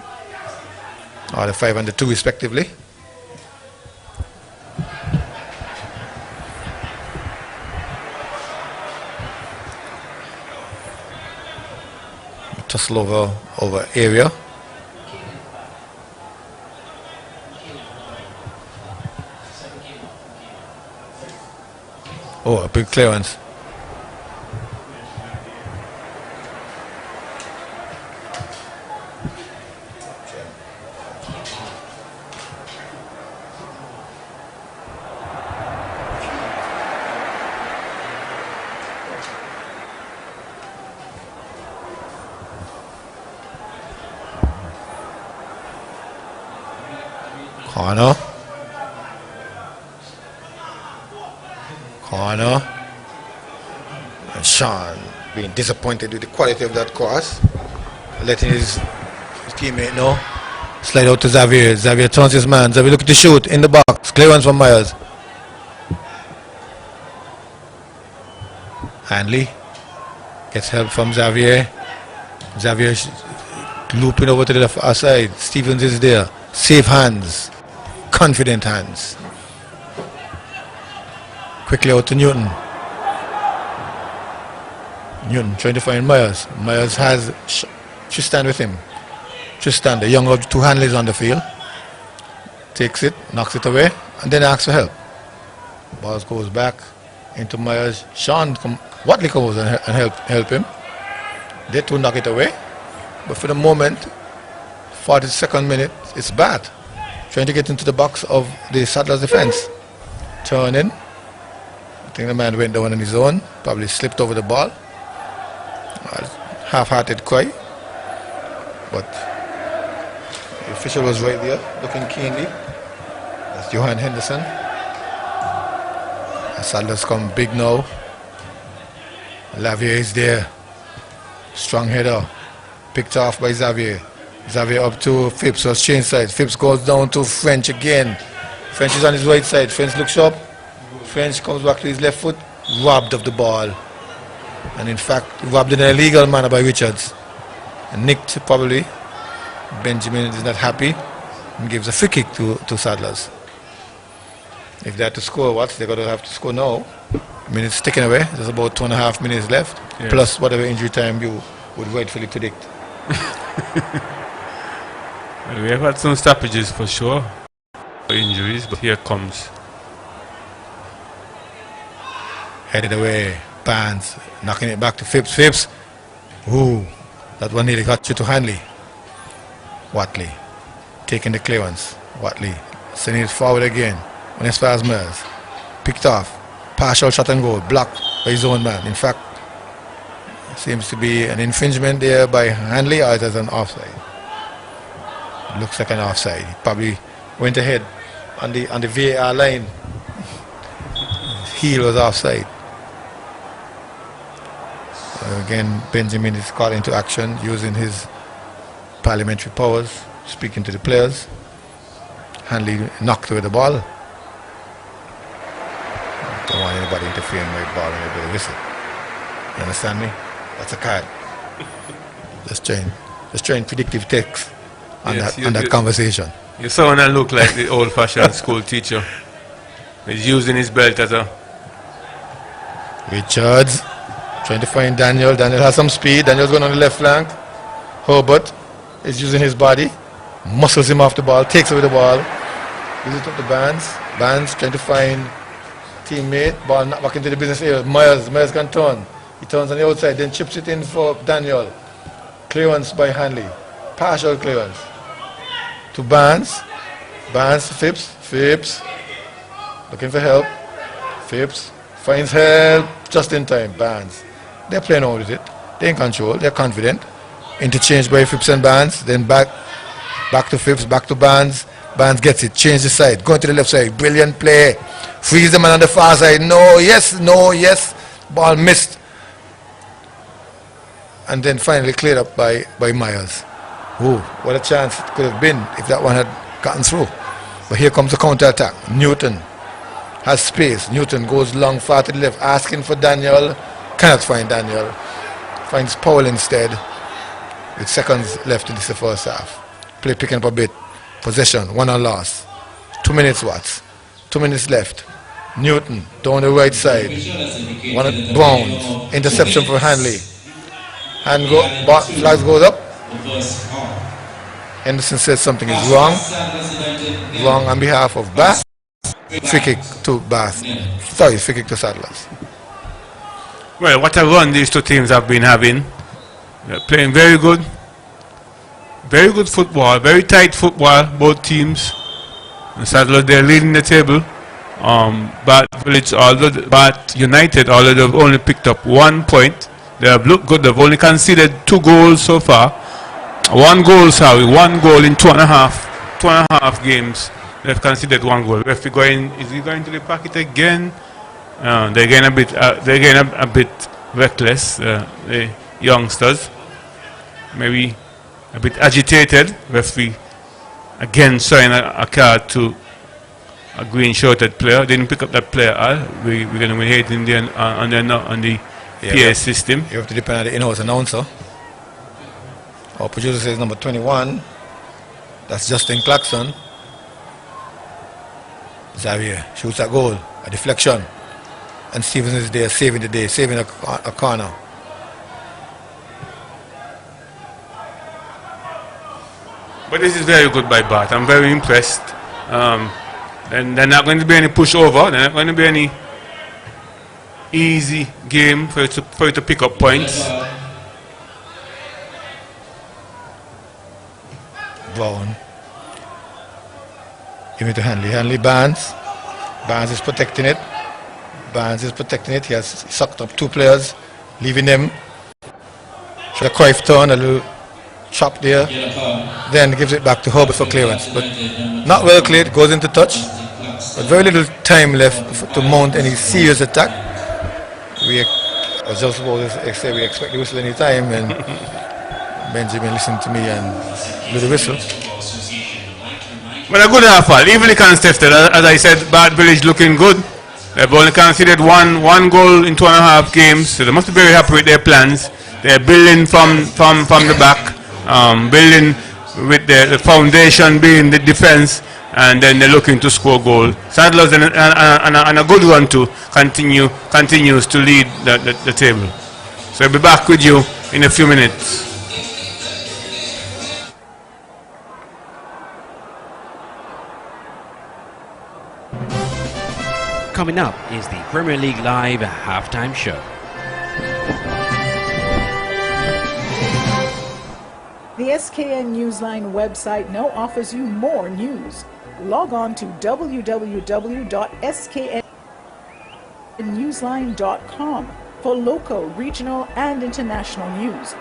D: or the 5 and the 2 respectively. Tussle over area. Oh, a big clearance. Corner. And Sean being disappointed with the quality of that cross. Letting his teammate know. Slide out to Xavier. Xavier turns his man. Xavier looking to shoot in the box. Clearance from Myers. Hanley gets help from Xavier. Xavier looping over to the left side. Stevens is there. Safe hands. Confident hands. Quickly out to Newton. Newton trying to find Myers. Myers has Tristan with him. Tristan, the younger of the 2 handlers on the field. Takes it, knocks it away, and then asks for help. Ball goes back into Myers. Sean Watley comes and help him. They 2 knock it away. But for the moment, 42nd minute, it's bad. Trying to get into the box of the Saddlers defense. Turn in. I think the man went down on his own. Probably slipped over the ball. Half-hearted cry. But The official was right there, looking keenly. That's Johan Henderson. Sadler's come big now. Lavier is there. Strong header. Picked off by Xavier. Xavier up to Phipps, was change side. Phipps goes down to French again. French is on his right side. French looks up. French comes back to his left foot. Robbed of the ball. And in fact, robbed in an illegal manner by Richards. And nicked probably. Benjamin is not happy and gives a free kick to Sadlers. If they had to score what? They're going to have to score now. Minutes taken away. There's about 2.5 minutes left. Yes. Plus whatever injury time you would rightfully predict.
E: Well, we have had some stoppages for sure. For injuries, but here comes.
D: Headed away. Barnes knocking it back to Phipps. Phipps. Ooh. That one nearly got you to Hanley. Watley taking the clearance. Watley sending it forward again. When as far as Myers. Picked off. Partial shot and goal. Blocked by his own man. In fact, seems to be an infringement there by Hanley, or it is an offside. It looks like an offside. He probably went ahead on the VAR line. His heel was offside. Again, Benjamin is called into action using his parliamentary powers, speaking to the players. Hanley knocked away the ball. Don't want anybody interfering with the ball when they do a whistle. You understand me? That's a card. Just trying predictive text on yes, that conversation.
E: You sound and look like the old-fashioned school teacher. He's using his belt as a...
D: Richards trying to find Daniel. Daniel has some speed. Daniel's going on the left flank. Herbert is using his body. Muscles him off the ball. Takes away the ball. Gives it up to Barnes. Barnes trying to find teammate. Ball not back into the business area. Myers can turn. He turns on the outside, then chips it in for Daniel. Clearance by Hanley. Partial clearance. To Barnes. Barnes to Phipps. Phipps. Looking for help. Phipps. Finds help just in time. Barnes. They're playing out with it. They're in control. They're confident. Interchange by Phipps and Barnes. Then back to Phipps. Back to Barnes. Barnes gets it. Change the side. Going to the left side. Brilliant play. Frees the man on the far side. No, yes, no, yes. Ball missed. And then finally cleared up by Myers. Ooh, what a chance it could have been if that one had gotten through. But here comes the counter-attack. Newton has space. Newton goes long, far to the left, asking for Daniel. Cannot find Daniel. Finds Powell instead. With seconds left in this first half. Play picking up a bit. Possession, 1-0 loss. 2 minutes, Watts. 2 minutes left. Newton down the right side. One bound. Interception for Hanley. Flags goes up. Henderson says something is wrong. Wrong on behalf of Bath. Free kick to Bath. Sorry, free kick to Sadlers.
E: Well, what a run these two teams have been having. They're playing very good. Very good football. Very tight football, both teams. And Sadlers, they're leading the table. Bath United, although they've only picked up 1 point. They have looked good. They've only conceded 2 goals so far. 1 goal in 2.5 games. They've conceded 1 goal. Is he going to the pocket again? They're getting a bit reckless. The youngsters, maybe a bit agitated. Referee again showing a card to a green-shirted player. Didn't pick up that player. We're going to be hating on the PA system.
D: You have to depend on the in-house announcer. Our producer says number 21. That's Justin Clarkson. Xavier shoots a goal, a deflection. And Stevens is there saving the day, saving a corner.
E: But this is very good by Bath. I'm very impressed. And they're not going to be any pushover. They're not going to be any easy game for you to pick up points.
D: Brown. Give it to Hanley. Hanley Barnes. Barnes is protecting it. He has sucked up 2 players, leaving them. Should have Cruyff turn a little chop there, then gives it back to Herbert for clearance. But not well cleared, goes into touch, but very little time left to mount any serious attack. We was just supposed to say we expect the whistle any time, and Benjamin listened to me and blew the whistle.
E: But a good half, even the contested, as I said, Bad Village looking good. They've only conceded one goal in 2.5 games, so they must be very happy with their plans. They're building from the back, building with the foundation being the defense, and then they're looking to score goal. Saddlers and a good run to continues to lead the table. So I'll be back with you in a few minutes.
A: Coming up is the Premier League Live halftime show.
B: The SKN Newsline website now offers you more news. Log on to www.sknnewsline.com for local, regional, and international news.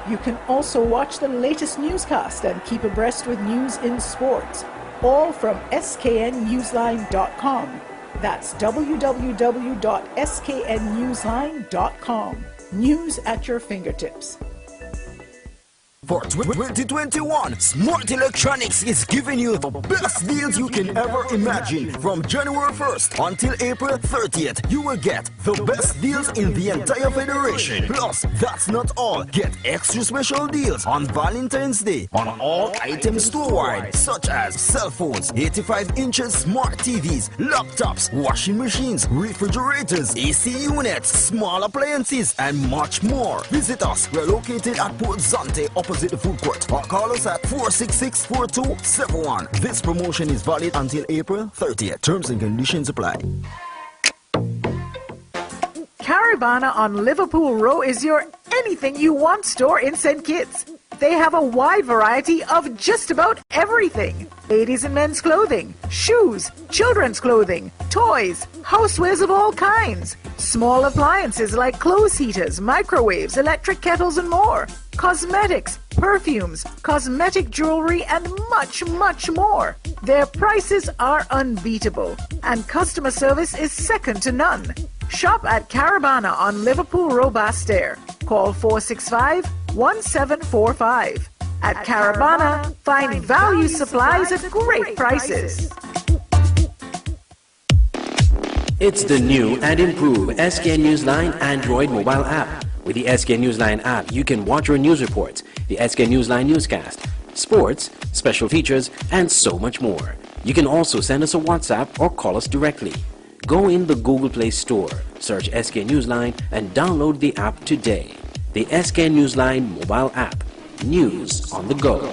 B: You can also watch the latest newscast and keep abreast with news in sports, all from sknnewsline.com. That's www.sknnewsline.com. News at your fingertips.
C: For 2021, Smart Electronics is giving you the best deals you can ever imagine. From January 1st until April 30th, you will get the best deals in the entire federation. Plus, that's not all. Get extra special deals on Valentine's Day on all items store-wide, such as cell phones, 85 inches smart TVs, laptops, washing machines, refrigerators, AC units, small appliances, and much more. Visit us. We're located at Port Zante, opposite the food court, or call us at 466-4271. This promotion is valid until April 30th. Terms and conditions apply.
B: Caribana on Liverpool Row is your anything you want store in St. Kitts. They have a wide variety of just about everything. Ladies and men's clothing, shoes, children's clothing, toys, housewares of all kinds, small appliances like clothes heaters, microwaves, electric kettles, and more. Cosmetics, perfumes, cosmetic jewelry, and much, much more. Their prices are unbeatable, and customer service is second to none. Shop at Caribana on Liverpool Row Bastair. Call 465-1745. At Caribana, find value supplies at great prices.
A: It's the new and improved SKN Newsline Android mobile app. With the SKN Newsline app, you can watch your news reports, the SKN Newsline newscast, sports, special features, and so much more. You can also send us a WhatsApp or call us directly. Go in the Google Play Store, search SKN Newsline, and download the app today. The SKN Newsline mobile app. News on the go.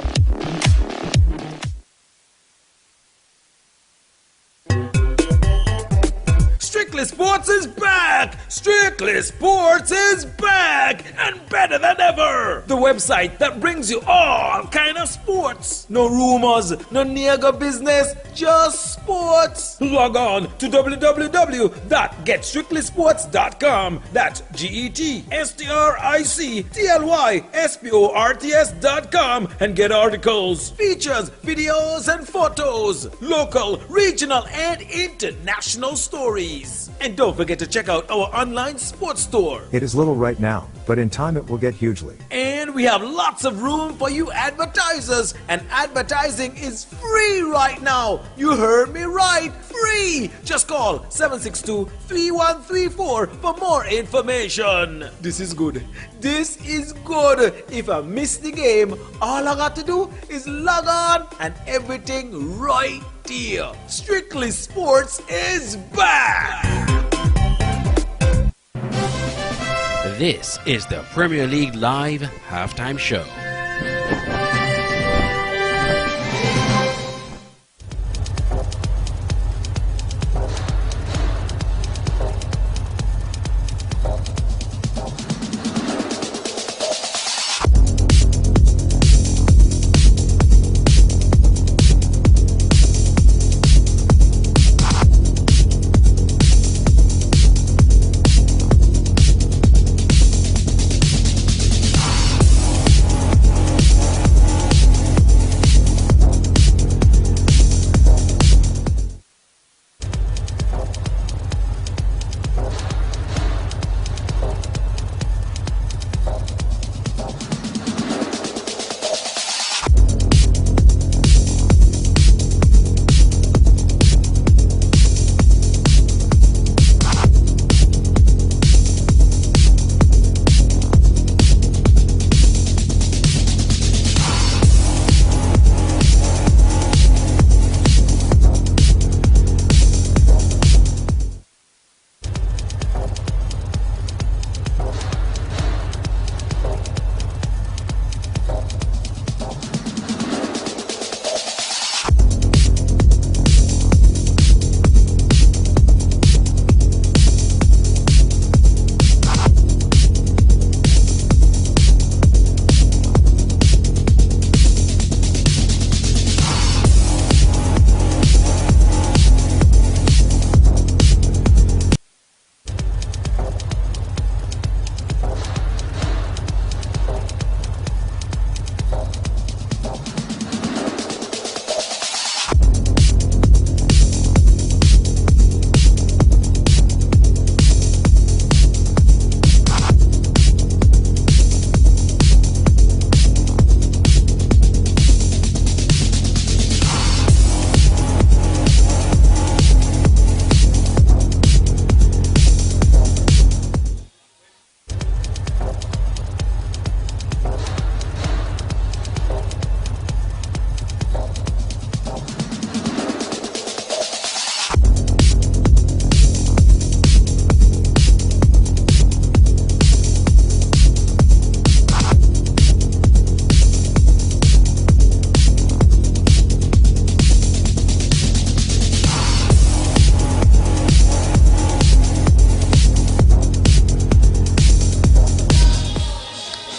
G: Strictly Sports is back! Strictly Sports is back! And better than ever! The website that brings you all kind of sports. No rumors, no nigger business, just sports. Log on to www.getstrictlysports.com. That's GETSTRICTLYSPORTS.com and get articles, features, videos, and photos. Local, regional, and international stories. And don't forget to check out our online sports store.
H: It is little right now, but in time it will get hugely.
G: And we have lots of room for you advertisers, and advertising is free right now. You heard me right, free. Just call 762-3134 for more information. This is good. This is good. If I miss the game, all I got to do is log on and everything right there. Strictly Sports is back.
A: This is the Premier League Live halftime show.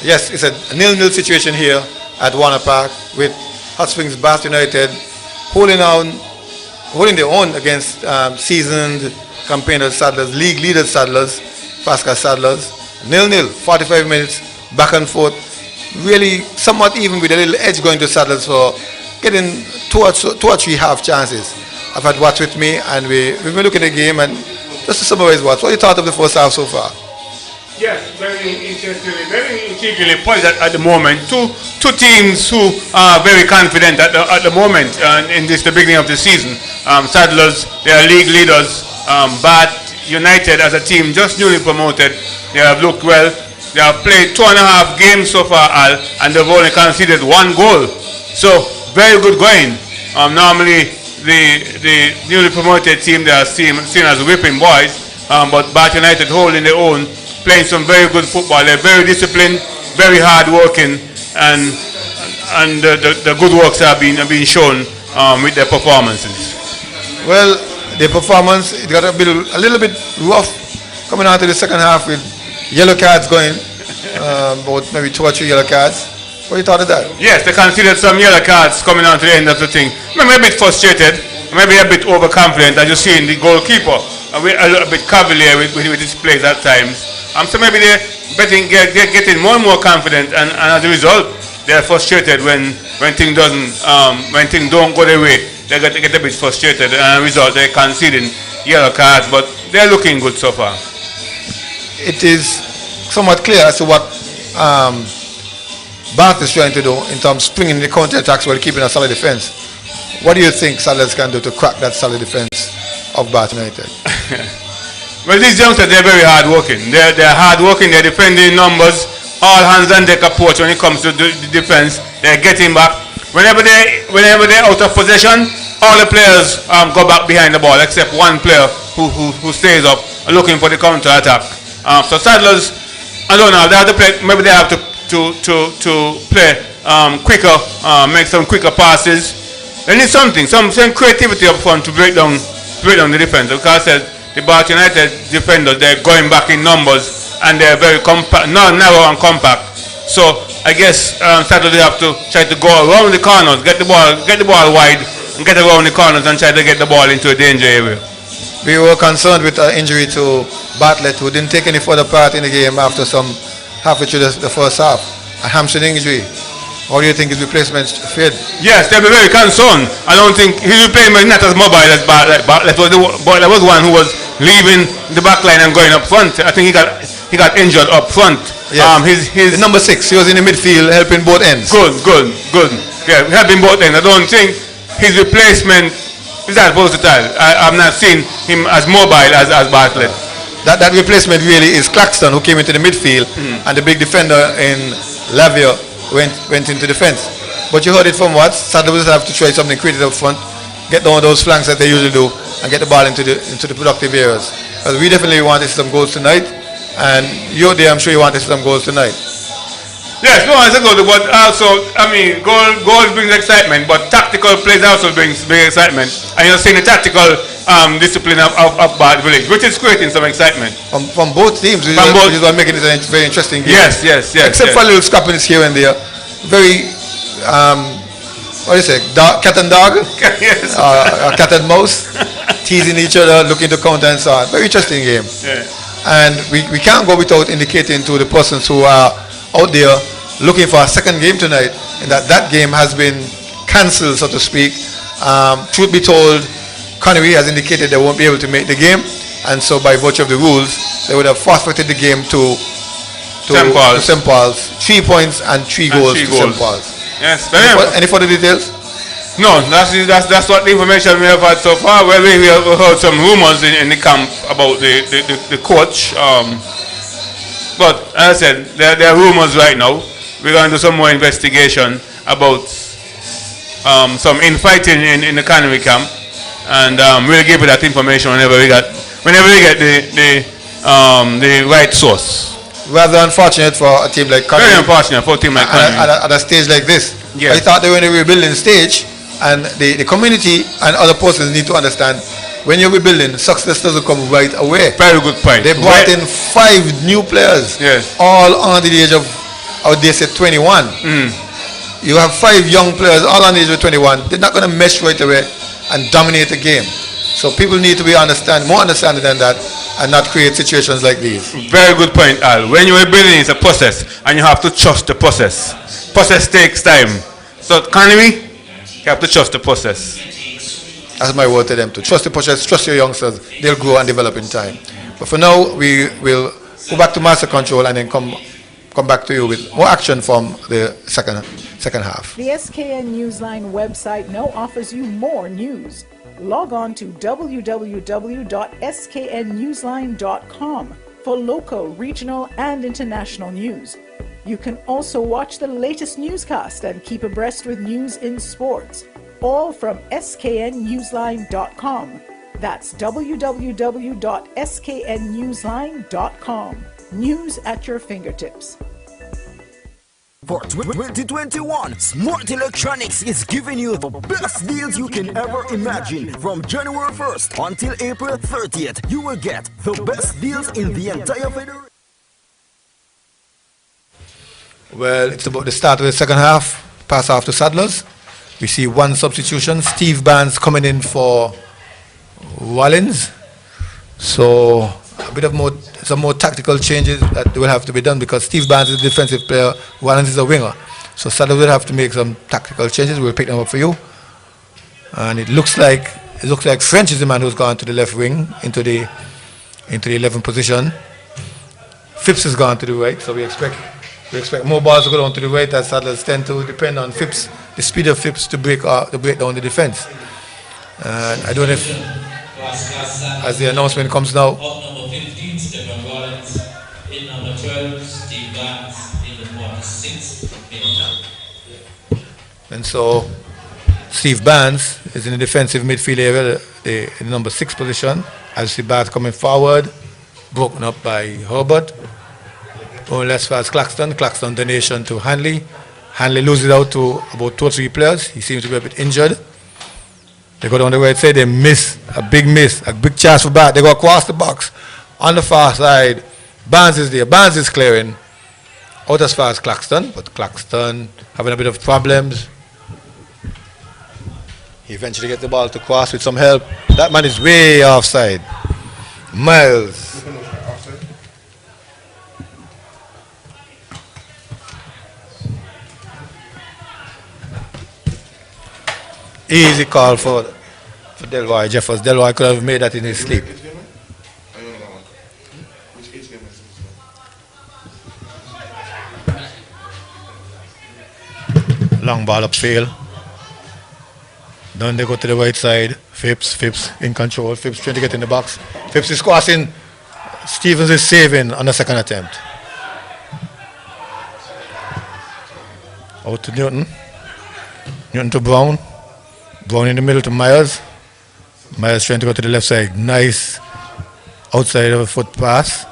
D: Yes, it's a 0-0 situation here at Warner Park with Hot Springs Bath United holding their own against seasoned campaigners Saddlers, league leaders Saddlers, Pascal Saddlers. 0-0, 45 minutes, back and forth. Really somewhat even with a little edge going to Saddlers for getting two or three half chances. I've had Watts with me and we've been looking at the game, and just to summarize, what you thought of the first half so far?
E: Yes, very intriguingly poised at the moment. Two teams who are very confident at the moment in the beginning of the season. Saddlers, they are league leaders. Bath United as a team just newly promoted. They have looked well. They have played 2.5 games so far, Al, and they've only conceded 1 goal. So very good going. Normally the newly promoted team, they are seen as whipping boys, but Bath United holding their own, playing some very good football. They're very disciplined, very hard working, and the good works are being shown with their performances.
D: Well, their performance, it got a little bit rough coming out to the second half with yellow cards going, about maybe 2 or 3 yellow cards. What do you thought of that?
E: Yes, they considered some yellow cards coming on to the end of the thing. Maybe a bit frustrated, maybe a bit overconfident, as you see in the goalkeeper. A little bit cavalier with his plays at times. So maybe they're getting more and more confident, and as a result, they're frustrated when things don't go their way. They get a bit frustrated, and as a result, they're conceding yellow cards, but they're looking good so far.
D: It is somewhat clear as to what Bath is trying to do in terms of springing the counter-attacks while keeping a solid defense. What do you think Saddlers can do to crack that solid defense of Bath United?
E: Well, these youngsters, they're very hard working. They're hard working, they're defending numbers, all hands on deck approach when it comes to the defense. They're getting back. Whenever they're out of possession, all the players go back behind the ball except one player who stays up looking for the counter attack. So Saddlers, I don't know, they have to play, maybe they have to play quicker, make some quicker passes. They need some creativity up front to break down the defense. Because the Bath United defenders, they're going back in numbers and they're very compact, narrow and compact. So I guess Saddlers, they have to try to go around the corners, get the ball wide, and get around the corners and try to get the ball into a danger area.
D: We were concerned with an injury to Bartlett, who didn't take any further part in the game after halfway through the first half, a hamstring injury. How do you think his replacement fared?
E: Yes, they'll be very concerned. I don't think his replacement is not as mobile as Bartlett. Bartlett was one who was leaving the back line and going up front. I think he got injured up front.
D: Yes. His number 6, he was in the midfield helping both ends.
E: Good. Yeah, helping both ends. I don't think his replacement is that versatile. I've not seen him as mobile as Bartlett.
D: That replacement really is Claxton, who came into the midfield, and the big defender in Lavia went into defense. But you heard it from what? Saddlers have to try something creative up front, get down those flanks that they usually do, and get the ball into the productive areas. Because we definitely want to see some goals tonight, and you're there, I'm sure you want to see some goals tonight.
E: Yes, no, it's a good, but also, I mean, goals brings excitement, but tactical plays also brings excitement. And you're seeing the tactical discipline of Bath Village, which is creating some excitement. From
D: both teams, which is what making it a very interesting game.
E: Yes.
D: Except for a little scrappiness here and there. Very, what do you say, cat and dog?
E: Yes.
D: Cat and mouse, teasing each other, looking to counter and so on. Very interesting game.
E: Yeah.
D: And we can't go without indicating to the persons who are out there looking for a second game tonight, and that game has been cancelled, so to speak. Truth be told, Connery has indicated they won't be able to make the game, and so by virtue of the rules, they would have forfeited the game to St. Paul's. 3 points and 3 goals to St. Paul's.
E: Yes.
D: Any further details?
E: No, that's what the information we have had so far. Well, we have heard some rumors in the camp about the coach. But as I said, there are rumors right now. We're going to do some more investigation about some infighting in the Connery camp, and we'll give you that information whenever we get the right source.
D: Rather unfortunate for a team like Connery.
E: Very unfortunate for a team like Connery.
D: At a stage like this.
E: Yes.
D: I thought they were in a rebuilding stage, and the community and other persons need to understand, when you're rebuilding, success doesn't come right away.
E: Very good point.
D: They brought in 5 new players,
E: yes,
D: all under the age of out there say 21. You have 5 young players, all on age of 21. They're not going to mesh right away and dominate the game. So people need to be more understanding than that, and not create situations like these.
E: Very good point, Al. When you're building, it's a process, and you have to trust the process. Process takes time. So, Connery, you have to trust the process.
D: That's my word to them too. Trust the process, trust your youngsters. They'll grow and develop in time. But for now, we will go back to master control and then come back to you with more action from the second half.
B: The SKN Newsline website now offers you more news. Log on to www.sknnewsline.com for local, regional, and international news. You can also watch the latest newscast and keep abreast with news in sports, all from sknnewsline.com. That's www.sknnewsline.com. News at your fingertips.
C: For 2021, Smart Electronics is giving you the best deals you can ever imagine. From January 1st until April 30th, you will get the best deals in the entire federation.
D: Well, it's about the start of the second half. Pass off to Saddlers. We see one substitution. Steve Barnes coming in for Wallins. So a bit of some more tactical changes that will have to be done, because Steve Barnes is a defensive player, Wallins is a winger. So Saddlers will have to make some tactical changes. We'll pick them up for you. And it looks like French is the man who's gone to the left wing into the 11th position. Phipps has gone to the right, so we expect more balls to go down to the right, as Saddlers tend to depend on Phipps, the speed of Phipps to break down the defense. And I don't know if, as the announcement comes now.
F: Out number 15, Stephen Rollins. In number 12, Steve Barnes. In the 46th minute.
D: And so Steve Barnes is in the defensive midfield area, the number 6 position. As you see Barnes coming forward, broken up by Herbert. Going less fast Claxton. Claxton donation to Hanley. Hanley loses out to about 2 or 3 players. He seems to be a bit injured. They go down the right side, they miss, a big chance for Barnes. They go across the box. On the far side, Barnes is there. Barnes is clearing. Out as far as Claxton, but Claxton having a bit of problems. He eventually gets the ball to cross with some help. That man is way offside. Miles. Easy call for Delroy Jeffers. Delroy could have made that in his sleep. Long ball upfield. Then they go to the right side. Phipps in control. Phipps trying to get in the box. Phipps is crossing. Stevens is saving on the second attempt. Out to Newton. Newton to Brown. Brown in the middle to Myers. Myers trying to go to the left side. Nice outside of a foot pass.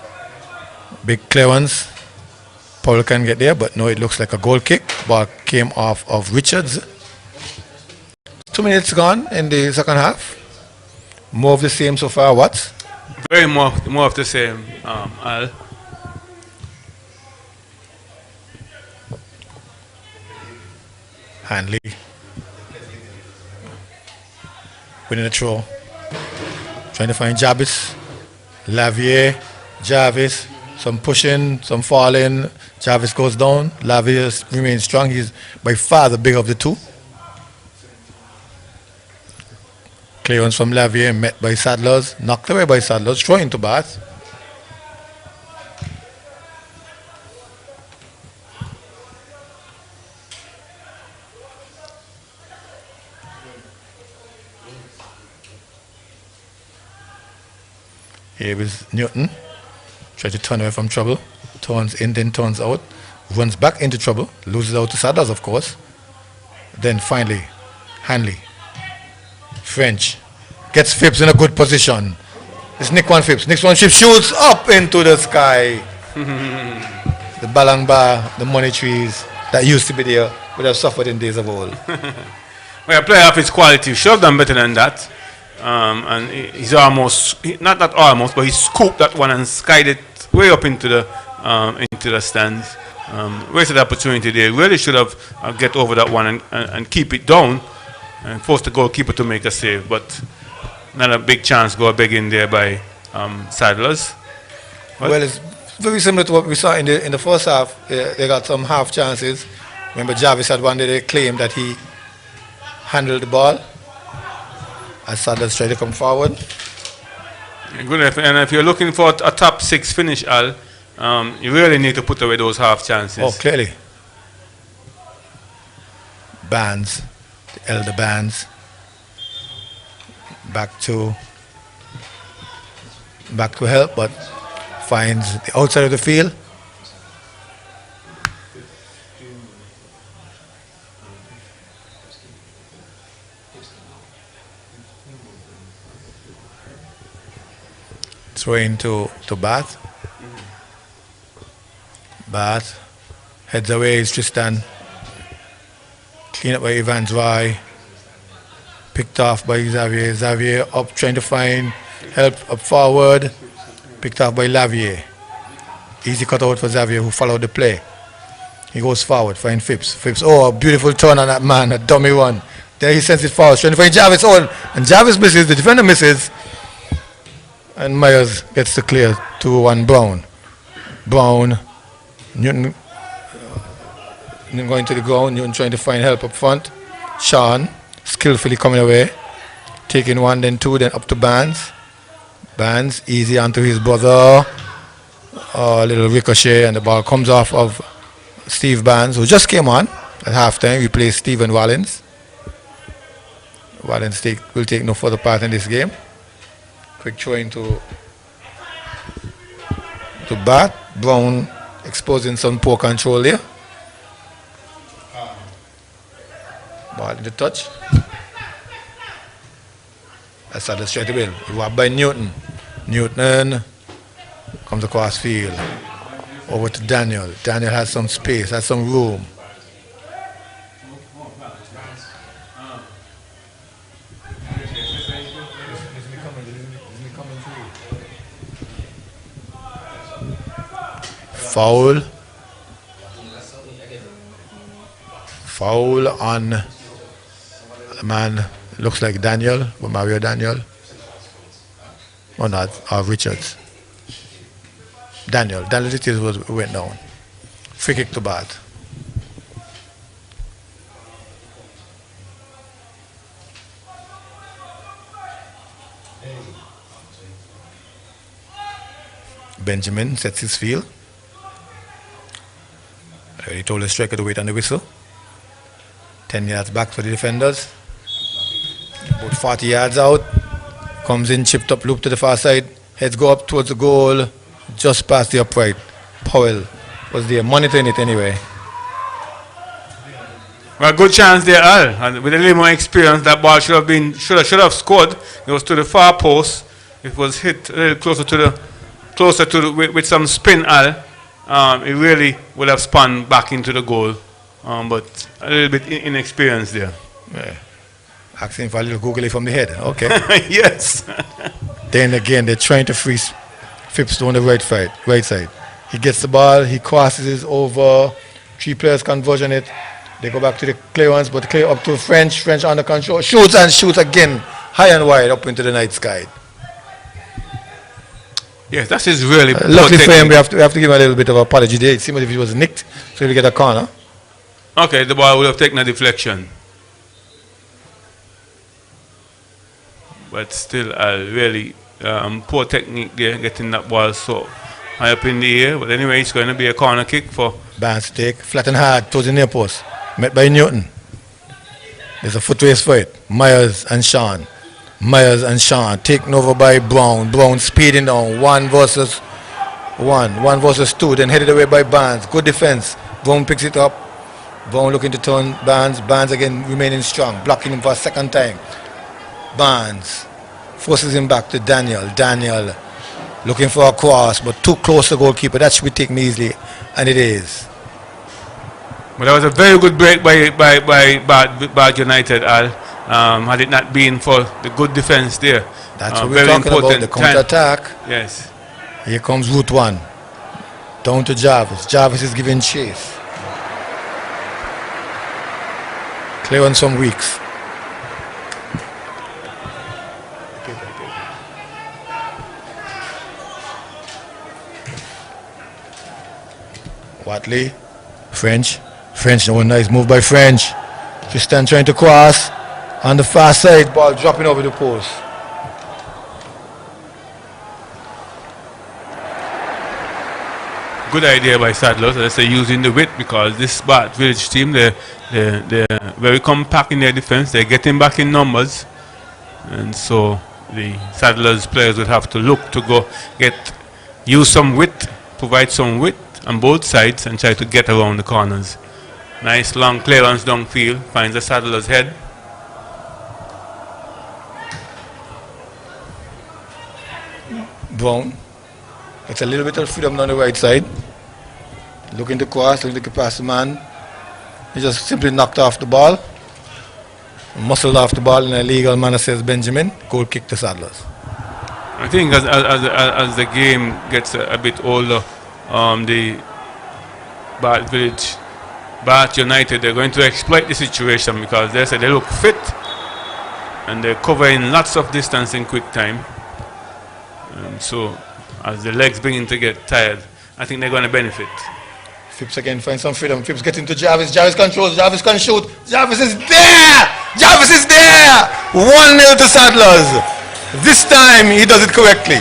D: Big clearance. Paul can get there, but no, it looks like a goal kick. Ball came off of Richards. 2 minutes gone in the second half. More of the same so far, what?
E: Very more of the same, Al.
D: Hanley. Winning the throw. Trying to find Jarvis. Lavier. Jarvis. Some pushing, some falling. Jarvis goes down. Lavier remains strong. He's by far the bigger of the two. Clearance from Lavier met by Saddlers. Knocked away by Saddlers. Throw into Bath. Here is Newton. Tries to turn away from trouble. Turns in, then turns out. Runs back into trouble. Loses out to Saddlers, of course. Then finally, Hanley. French. Gets Phipps in a good position. It's Nick One Phipps. Nick One Phipps shoots up into the sky. The Balang Bar, the money trees that used to be there would have suffered in days of old.
E: Well, a player of his quality should have done better than that. And he's almost, not almost, but he scooped that one and skied it way up into the into the stands. Wasted opportunity there. Really should have get over that one and keep it down and force the goalkeeper to make a save. But not a big chance go big in there by Saddlers.
D: Well, it's very similar to what we saw in the first half. They got some half chances. Remember, Jarvis had one day they claimed that he handled the ball as Saddlers tried to come forward.
E: Good, and if you're looking for a top 6 finish, Al, you really need to put away those half chances.
D: Oh, clearly. Bands, the elder Bands, back to help, but finds the outside of the field. Throwing to Bath. Bath heads away is Tristan. Clean up by Evans Roy. Picked off by Xavier. Xavier up trying to find help up forward. Picked off by Lavier. Easy cut out for Xavier who followed the play. He goes forward, find Phipps. Phipps, oh, a beautiful turn on that man, a dummy one. There he sends it forward, trying to find Jarvis. Oh, and Jarvis misses, the defender misses. And Myers gets the clear 2-1 Brown. Brown, Newton going to the ground, Newton trying to find help up front. Sean, skillfully coming away. Taking 1, then 2, then up to Barnes. Barnes, easy onto his brother. A little ricochet, and the ball comes off of Steve Barnes, who just came on at halftime. We play Stephen Wallins. Wallins will take no further part in this game. Quick throwing to Bat. Brown exposing some poor control there. Ball in the touch. That's how the straight away. Robbed by Newton. Newton comes across field. Over to Daniel. Daniel has some space, has some room. Foul. Foul on a man, looks like Daniel, but Mario Daniel. Or not, Richards. Daniel Richards went down. Free kick to Bath. Benjamin sets his field. He told the striker to wait on the whistle. 10 yards back for the defenders. About 40 yards out. Comes in, chipped up, loop to the far side. Heads go up towards the goal. Just past the upright. Powell was there, monitoring it anyway.
E: Well, good chance there, Al. And with a little more experience, that ball should have scored. It was to the far post. It was hit a little closer to the with some spin, Al. It really would have spun back into the goal, but a little bit inexperienced there.
D: Yeah. Asking for a little googly from the head. Okay.
E: Yes.
D: Then again, they're trying to freeze Phipps on the right side. He gets the ball, he crosses over. 3 players conversion it. They go back to the clearance, but clear up to French. French under control. Shoots and shoots again. High and wide up into the night sky.
E: Yes, that is really
D: luckily for him, we have to give him a little bit of apology there. It seemed as if he was nicked, so he'll get a corner.
E: Okay, the ball would have taken a deflection. But still, really poor technique there, getting that ball so high up in the air. But anyway, it's going to be a corner kick for
D: Barnes to take, flat and hard towards the near post. Met by Newton. There's a foot race for it. Myers and Sean taken over by Brown. Brown speeding down. 1 versus 2. Then headed away by Barnes. Good defense. Brown picks it up. Brown looking to turn Barnes. Barnes again remaining strong. Blocking him for a second time. Barnes forces him back to Daniel. Daniel looking for a cross, but too close to the goalkeeper. That should be taken easily, and it is.
E: But that was a very good break by Bad United, Al. Had it not been for the good defense there.
D: That's what we're talking about, the counter-attack.
E: Yes.
D: Here comes Route 1. Down to Jarvis. Jarvis is giving chase. Clear on some weeks. Watley. French. French, no nice move by French. Tristan trying to cross. On the far side, ball dropping over the post.
E: Good idea by Sadler's, let's say, using the width, because this Bath Village team, they're very compact in their defense. They're getting back in numbers, and so the Sadler's players would have to look to use some width, provide some width on both sides, and try to get around the corners. Nice long clearance downfield, finds the Sadler's head.
D: Brown. It's a little bit of freedom on the right side. Looking to cross, looking to pass the man. He just simply knocked off the ball. Muscled off the ball in a legal manner, says Benjamin. Goal kick to Sadler's.
E: I think as the game gets a bit older, the Bath Village, Bath United, they're going to exploit the situation, because they say they look fit and they're covering lots of distance in quick time. And so as the legs begin to get tired, I think they're going to benefit.
D: Phipps again finds some freedom. Phipps getting to Jarvis. Jarvis controls. Jarvis can shoot. Jarvis is there! Jarvis is there! 1-0 to Sadler's. This time he does it correctly.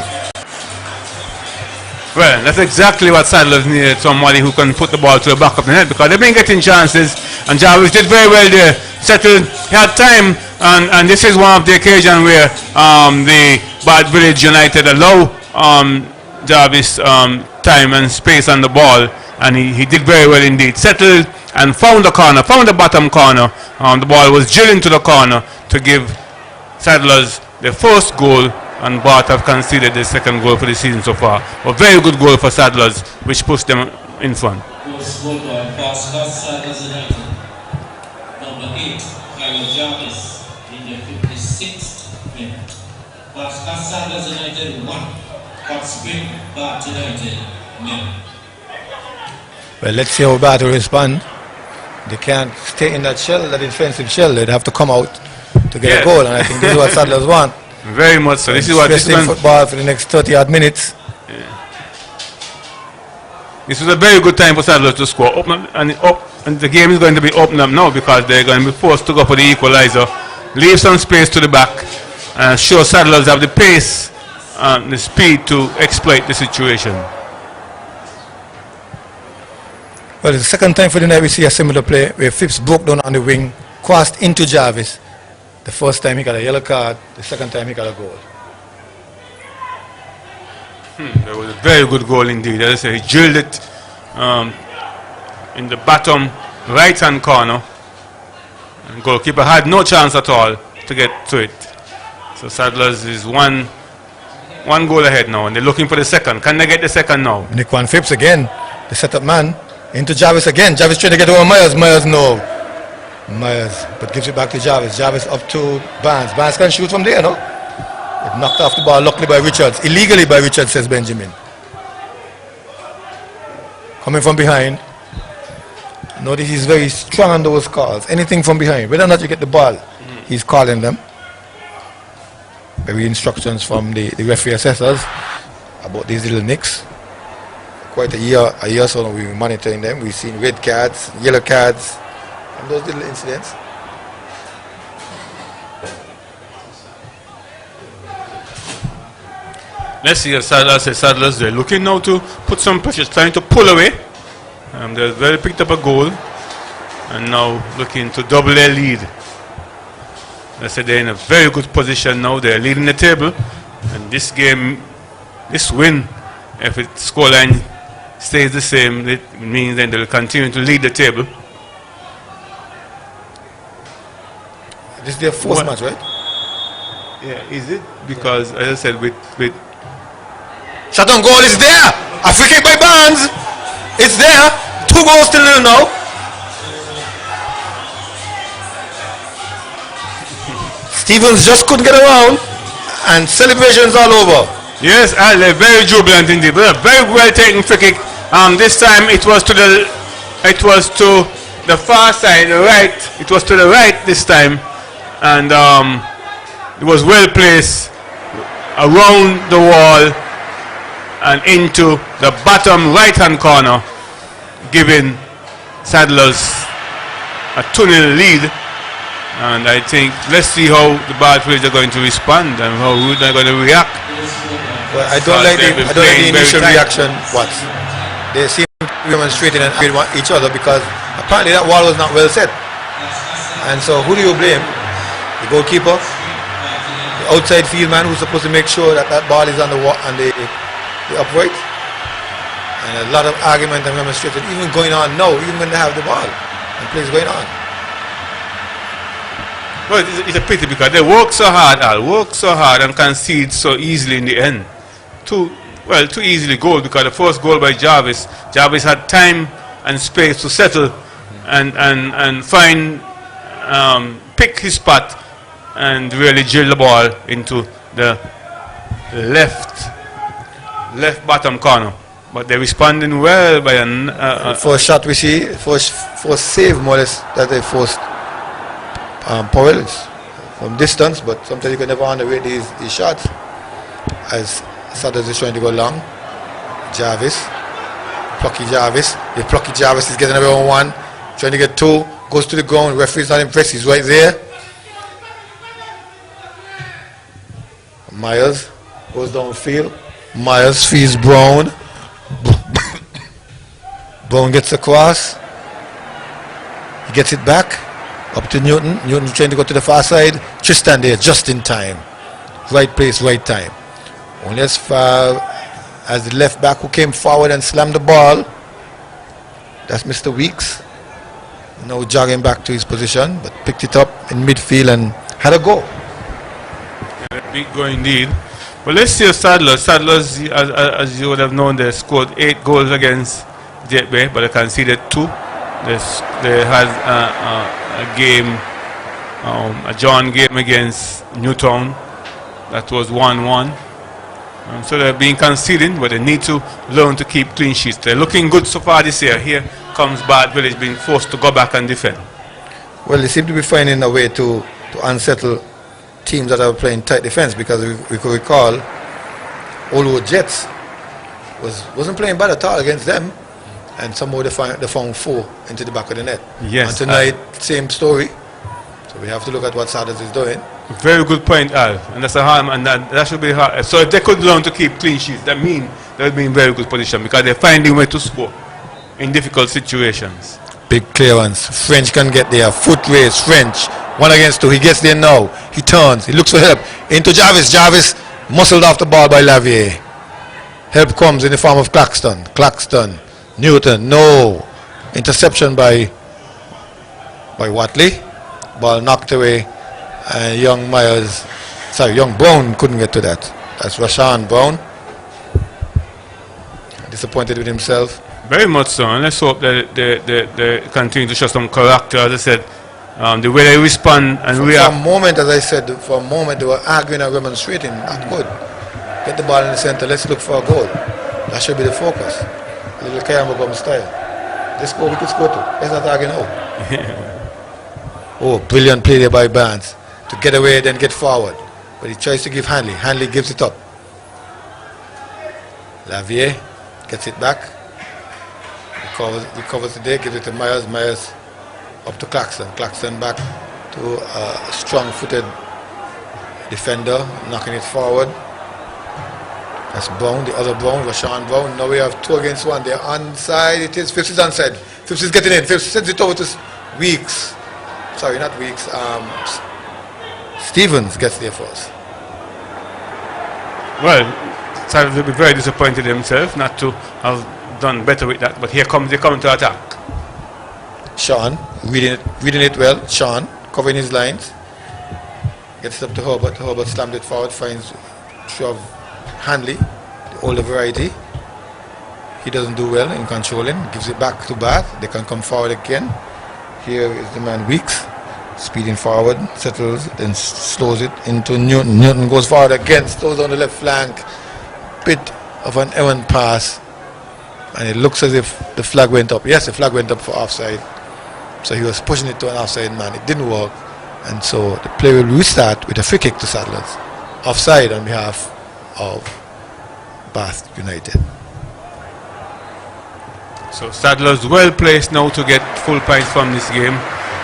E: Well, that's exactly what Sadler's needed, somebody who can put the ball to the back of the net, because they've been getting chances, and Jarvis did very well there. Settled, he had time, and this is one of the occasions where the Bath Village United allow Jarvis time and space on the ball, and he did very well indeed. Settled and found the corner, found the bottom corner. The ball was drilling to the corner to give Sadler's the first goal, and Bath have conceded the second goal for the season so far. A very good goal for Sadler's, which pushed them in front.
F: Goal scored by Pascal Sadler's United. Number 8, Kyle Jarvis, in the 56th minute. Pascal Sadler's United 1, Hot Spring Bath United 0.
D: Well, let's see how Bath will respond. They can't stay in that shell, that defensive shell. They'd have to come out to get a goal, and I think this is what Sadler's want.
E: Very much so. This is what this is
D: football for the next 30-odd minutes.
E: Yeah. This is a very good time for Sadler's to score. And the game is going to be opened up now, because they're going to be forced to go for the equalizer. Leave some space to the back, and show Sadler's have the pace and the speed to exploit the situation.
D: Well, it's the second time for the night we see a similar play where Phipps broke down on the wing, crossed into Jarvis. The first time he got a yellow card, the second time he got a goal.
E: That was a very good goal indeed. As I say, he drilled it in the bottom right-hand corner. And goalkeeper had no chance at all to get to it. So Sadler's is one goal ahead now, and they're looking for the second. Can they get the second now?
D: Nickwan Phipps again, the setup man, into Jarvis again. Jarvis trying to get over Myers. Myers no. Myers, but gives it back to Jarvis. Jarvis up to Barnes. Barnes can shoot from there, no? It knocked off the ball, luckily by Richards. Illegally by Richards, says Benjamin. Coming from behind. Notice he's very strong on those calls. Anything from behind, whether or not you get the ball, he's calling them. Very instructions from the referee assessors about these little nicks. Quite a year or so now we've been monitoring them. We've seen red cards, yellow cards, and those little incidents.
E: Let's see if Sadler's, they're looking now to put some pressure, trying to pull away. They've very picked up a goal, and now looking to double their lead. I said they're in a very good position now. They're leading the table, and this game, this win, if the scoreline stays the same, it means then they'll continue to lead the table.
D: This is their fourth match, right?
E: Yeah, is it? Because as I said, with
D: shot on goal is there. A free kick by Barnes. It's there. 2 goals to nil now. Stevens just couldn't get around, and celebrations all over.
E: Yes, they're very jubilant indeed. But a very well taken free kick This time it was to the far side, the right. It was to the right this time, and it was well placed around the wall and into the bottom right-hand corner, giving Saddlers a 2-0 lead. And I think, let's see how the ball players are going to respond and how they're going to react.
D: Well, I don't like the initial reaction. What? They seem to be demonstrating and with each other because apparently that wall was not well set. And so who do you blame? The goalkeeper? The outside field man who's supposed to make sure that that ball is on the upright? And a lot of argument and demonstration even going on now, even when they have the ball and plays going on.
E: Well, it's a pity because they work so hard and concede so easily in the end. Too easily goal because the first goal by Jarvis had time and space to settle and find pick his spot and really drill the ball into the left bottom corner. But they're responding well by
D: first shot we see, first save more or less that they forced Powell's from distance, but sometimes you can never underrate these shots. As Saddlers is trying to go long, plucky Jarvis is getting around one, trying to get two, goes to the ground, referee's not impressed, he's right there. Myers goes downfield, Myers feeds Brown. Brown gets across, he gets it back. Up to Newton. Newton trying to go to the far side. Tristan there just in time. Right place, right time. Only as far as the left back who came forward and slammed the ball. That's Mr. Weeks. Now jogging back to his position, but picked it up in midfield and had a go.
E: Big go indeed. Well, let's see Saddlers. Saddlers, as you would have known, they scored 8 goals against Jet Bay, but they conceded 2. They had a game, a John game against Newtown that was 1-1. So they're being conceding, but they need to learn to keep clean sheets. They're looking good so far this year. Here comes Bad Village being forced to go back and defend.
D: Well, they seem to be finding a way to unsettle teams that are playing tight defense, because we could recall Olu Jets wasn't playing bad at all against them. And somehow they found 4 into the back of the net.
E: Yes.
D: And tonight, same story. So we have to look at what Saddlers is doing.
E: Very good point, Al. And that's a harm, and that should be hard. So if they could learn to keep clean sheets, that means they'll be in very good position because they're finding a way to score in difficult situations.
D: Big clearance. French can get there. Foot race. French. 1 against 2. He gets there now. He turns. He looks for help. Into Jarvis. Jarvis muscled off the ball by Lavier. Help comes in the form of Claxton. Newton, no. Interception by Watley. Ball knocked away. And young Brown couldn't get to that. That's Rashawn Brown. Disappointed with himself.
E: Very much so. And let's hope that they continue to show some character. As I said, the way they respond and react.
D: For a moment, as I said, they were arguing and demonstrating. Not good. Get the ball in the center. Let's look for a goal. That should be the focus. A little Kayamba style. This goal we could score to. Let's not argue now. Oh, brilliant play there by Barnes to get away, then get forward. But he tries to give Hanley. Hanley gives it up. Lavier gets it back. Recovers today, gives it to Myers. Myers up to Claxton. Claxton back to a strong-footed defender, knocking it forward. That's Brown, the other Brown, Rashawn Brown. Now we have 2 against 1. They're onside. It is Phipps is onside. Phipps is getting in. Phipps sends it over to Weeks. Sorry, not Weeks. Stevens gets there first.
E: Well, Saddlers will be very disappointed himself not to have done better with that. But here comes the counter-attack.
D: Sean, reading it well. Sean, covering his lines. Gets it up to Herbert. Herbert slammed it forward, finds shove Hanley, the older variety. He doesn't do well in controlling. Gives it back to Bath. They can come forward again. Here is the man Weeks, speeding forward, settles, then slows it into Newton. Newton goes forward again, slows on the left flank. Bit of an errant pass. and it looks as if the flag went up. Yes, the flag went up for offside. So he was pushing it to an offside man. It didn't work, and so the play will restart with a free kick to Saddlers. Offside on behalf of Bath United.
E: So Saddlers well placed now to get full points from this game.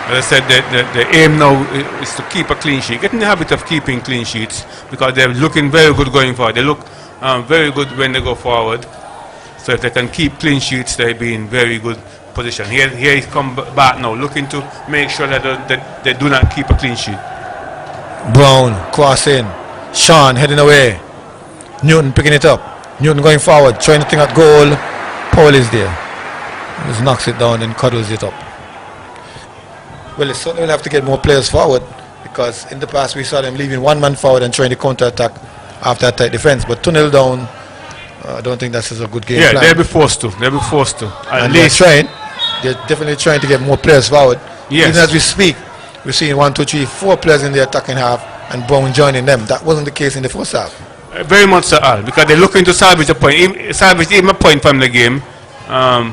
E: As I said, the aim now is to keep a clean sheet. Get in the habit of keeping clean sheets because they're looking very good going forward. They look very good when they go forward. So if they can keep clean sheets, they'll be in very good position. Here he come back now, looking to make sure that they do not keep a clean sheet.
D: Brown crossing. Sean heading away. Newton picking it up. Newton going forward, trying to think at goal. Paul is there. Just knocks it down and cuddles it up. Well, they certainly will have to get more players forward because in the past we saw them leaving one man forward and trying to counter-attack after a tight defense. But 2-0 down, I don't think that's a good game plan.
E: Yeah, they'll be forced to. They'll be forced to.
D: And they're trying. They're definitely trying to get more players forward.
E: Yes.
D: Even as we speak, we're seeing 1, 2, 3, 4 players in the attacking half and Brown joining them. That wasn't the case in the first half.
E: Very much so, Al, because they're looking to salvage a point, salvage even a point from the game.
D: A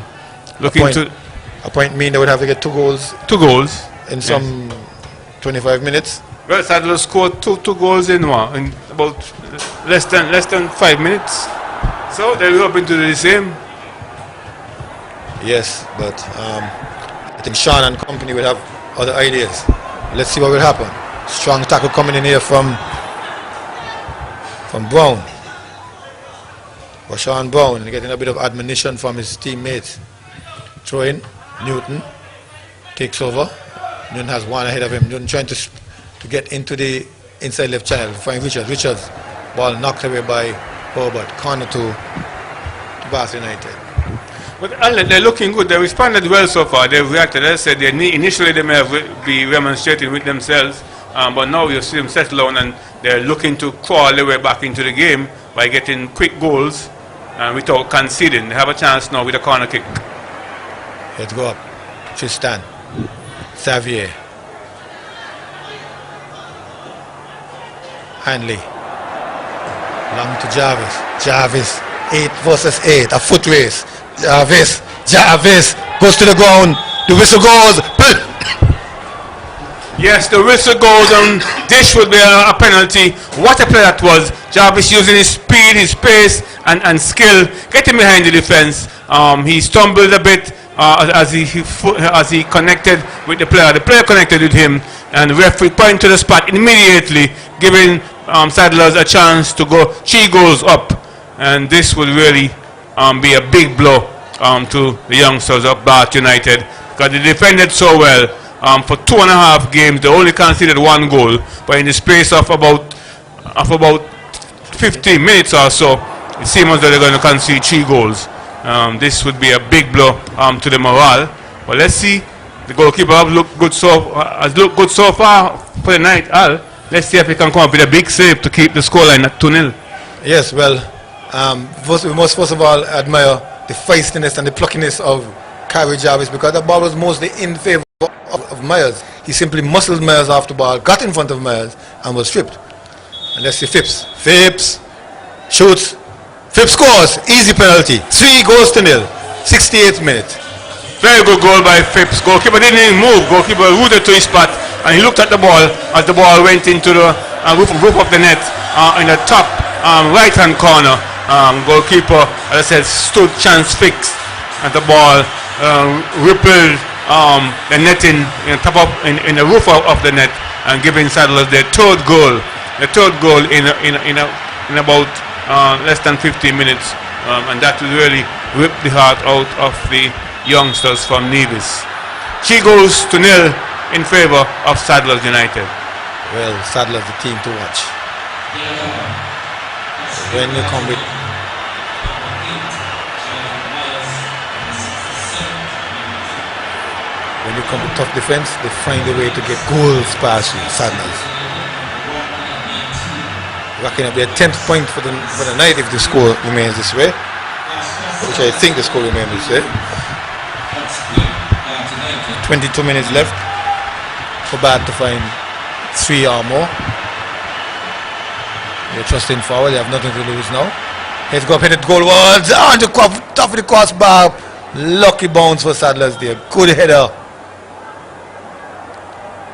D: point mean they would have to get 2 goals.
E: 2 goals
D: in some 25 minutes.
E: Well, Saddlers scored two goals in about less than 5 minutes. So they're hoping to do the same.
D: Yes, but I think Sean and company will have other ideas. Let's see what will happen. Strong tackle coming in here from Brown. For Sean Brown, getting a bit of admonition from his teammates. Throw in. Newton takes over. Newton has one ahead of him. Newton trying to get into the inside left channel. Find Richards. Richards. Ball knocked away by Herbert. Corner to Bath United.
E: But they're looking good. They responded well so far. They've reacted. As I said, initially they may have be remonstrating with themselves, but now you see them settle down and they're looking to crawl their way back into the game by getting quick goals without conceding. They have a chance now with a corner kick.
D: Let's go up. Tristan. Xavier. Hanley. Long to Jarvis. Jarvis. 8 versus 8. A foot race. Jarvis. Jarvis. Goes to the ground. The whistle goes.
E: Yes, the whistle goes and this would be a penalty. What a play that was. Jarvis using his speed, his pace and skill. Getting behind the defense. He stumbled a bit. As he connected with the player. The player connected with him and the referee pointed to the spot immediately, giving Saddlers a chance to go 3 goals up, and this would really be a big blow to the youngsters of Bath United because they defended so well. For 2.5 games they only conceded 1 goal, but in the space of about 15 minutes or so it seems as though they're going to concede 3 goals. This would be a big blow to the morale. But let's see. The goalkeeper has looked good so far for the night. Al, let's see if he can come up with a big save to keep the scoreline at 2-0.
D: Yes, well, we must first of all admire the feistiness and the pluckiness of Kyrie Jarvis because the ball was mostly in favor of Myers. He simply muscled Myers off the ball, got in front of Myers, and was stripped. And let's see Phipps. Phipps shoots. Phipps scores. Easy penalty. 3 goals to 0. 68th minute.
E: Very good goal by Phipps. Goalkeeper didn't even move. Goalkeeper rooted to his spot and he looked at the ball as the ball went into the roof of the net in the top right hand corner. Goalkeeper, as I said, stood chance fixed and the ball rippled the netting in the roof of the net and giving Saddlers their 3rd goal. The 3rd goal in about less than 15 minutes, and that will really rip the heart out of the youngsters from Nevis. 3 goals to 0 in favor of Saddlers United.
D: Well, Saddlers the team to watch. When you come with tough defense, they find a way to get goals past you, Saddlers. Racking up their 10th point for the night if the score remains this way, which I think the score remains this way. 22 minutes left for Bath to find 3 or more. They're trusting forward. They have nothing to lose now. Here's go up, headed goalwards on the Stuff the crossbar. Lucky bounce for Saddlers there. Good header.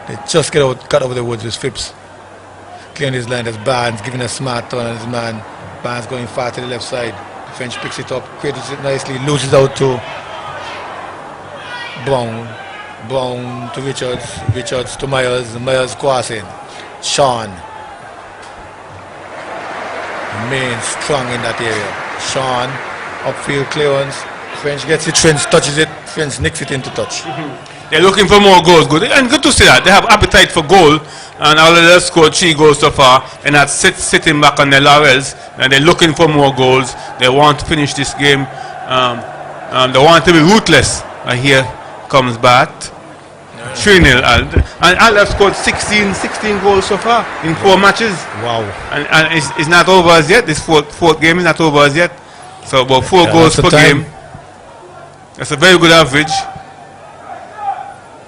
D: They just cut over the woods with Phipps. Clearing his line as Barnes giving a smart turn on his man. Barnes going far to the left side. French picks it up, creates it nicely, loses out to Brown to Richards to Myers crossing. Sean. Remains strong in that area. Sean, upfield clearance. French gets it, French touches it, French nicks it into touch.
E: They're looking for more goals. Good, and good to see that. They have appetite for goal, and already they've scored 3 goals so far, and that's sitting back on their laurels, and they're looking for more goals. They want to finish this game. They want to be ruthless. And here comes Bat. 3-0. And Al have scored 16 goals so far in 4 matches.
D: Wow.
E: And it's not over as yet. This fourth game is not over as yet. So about 4 goals per game. That's a very good average.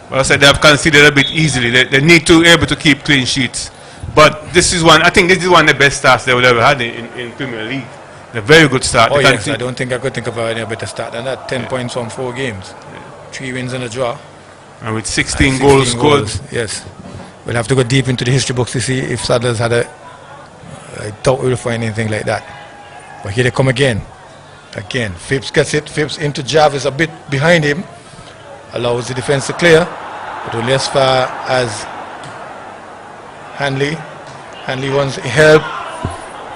E: But I said they have conceded a bit easily. They need to be able to keep clean sheets. But this is one, I think this is one of the best starts they would ever had in Premier League. A very good start.
D: Oh yes, I don't think I could think of any better start than that. 10 points from 4 games. 3 wins and a draw.
E: And with 16 goals scored.
D: Yes. We'll have to go deep into the history books to see if Saddlers had I doubt we'll find anything like that. But here they come again. Again, Phipps gets it. Phipps into Jarvis a bit behind him. Allows the defense to clear. But only as far as Hanley. Hanley wants help.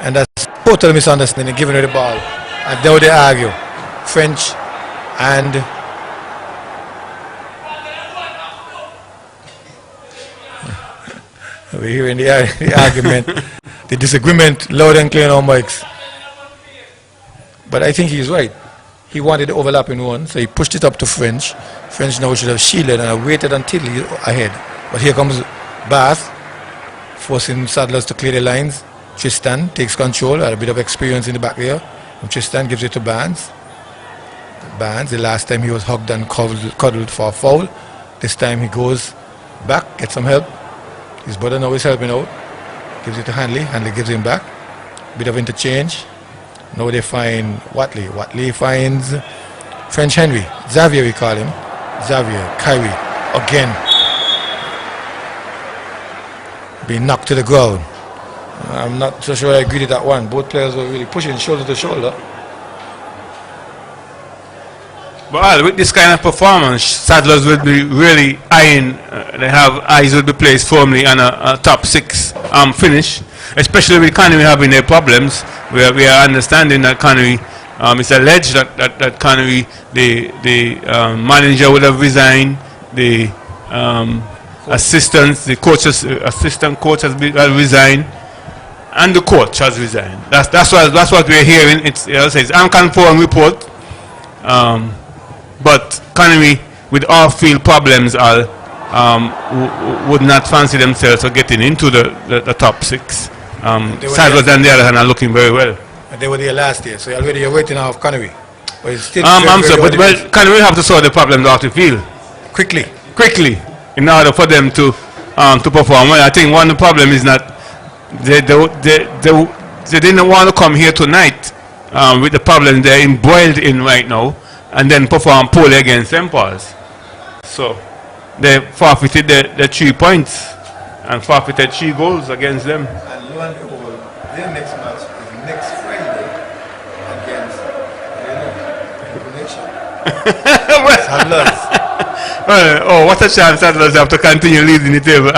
D: And that's total misunderstanding, giving her the ball. And now they argue. French and we're hearing the argument, the disagreement loud and clear on mics. But I think he's right. He wanted the overlapping one, so he pushed it up to French. French now should have shielded and waited until he's ahead. But here comes Bath, forcing Saddlers to clear the lines. Tristan takes control, had a bit of experience in the back there. And Tristan gives it to Barnes. Barnes, the last time he was hugged and cuddled for a foul. This time he goes back, gets some help. His brother now is helping out. Gives it to Hanley. Hanley gives him back. Bit of interchange. Now they find Watley. Watley finds French Henry. Xavier, we call him. Xavier. Kyrie. Again. Being knocked to the ground. I'm not so sure I agree with that one. Both players were really pushing shoulder to shoulder.
E: Well, with this kind of performance, Saddlers will be really eyeing, they have eyes will be placed firmly on a top 6 finish, especially with Connery having their problems. We are understanding that Connery, it's alleged that Connery, the manager would have resigned, the assistant coach has resigned, and the coach has resigned. That's what we're hearing. It's unconfirmed report. But Connery, with off-field problems, would not fancy themselves for getting into the top 6. Saddlers on the other hand are looking very well.
D: They were there last year, so already you're waiting off Connery. But it's still
E: Connery have to solve the problems off the field quickly, in order for them to perform well. I think one of the problem is that they didn't want to come here tonight with the problem they're embroiled in right now, and then perform poorly against St. Paul's. So they forfeited the 3 points and forfeited 3 goals against them.
D: And lo and behold, their next match is next Friday against Saddlers.
E: Oh, what a chance Saddlers have to continue leading the table.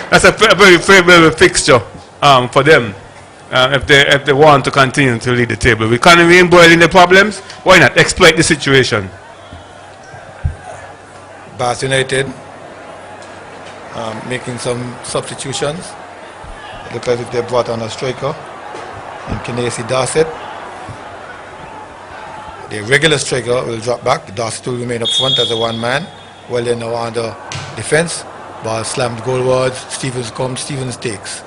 E: That's a very favorable fixture for them. If they want to continue to lead the table. We can't be embroiled the problems. Why not exploit the situation?
D: Bath United making some substitutions. It looks as if they brought on a striker in Kinesi Darset. The regular striker will drop back. Darset will remain up front as a one man. Well, they now under defense. Ball slammed goalwards. Stevens comes. Stevens takes.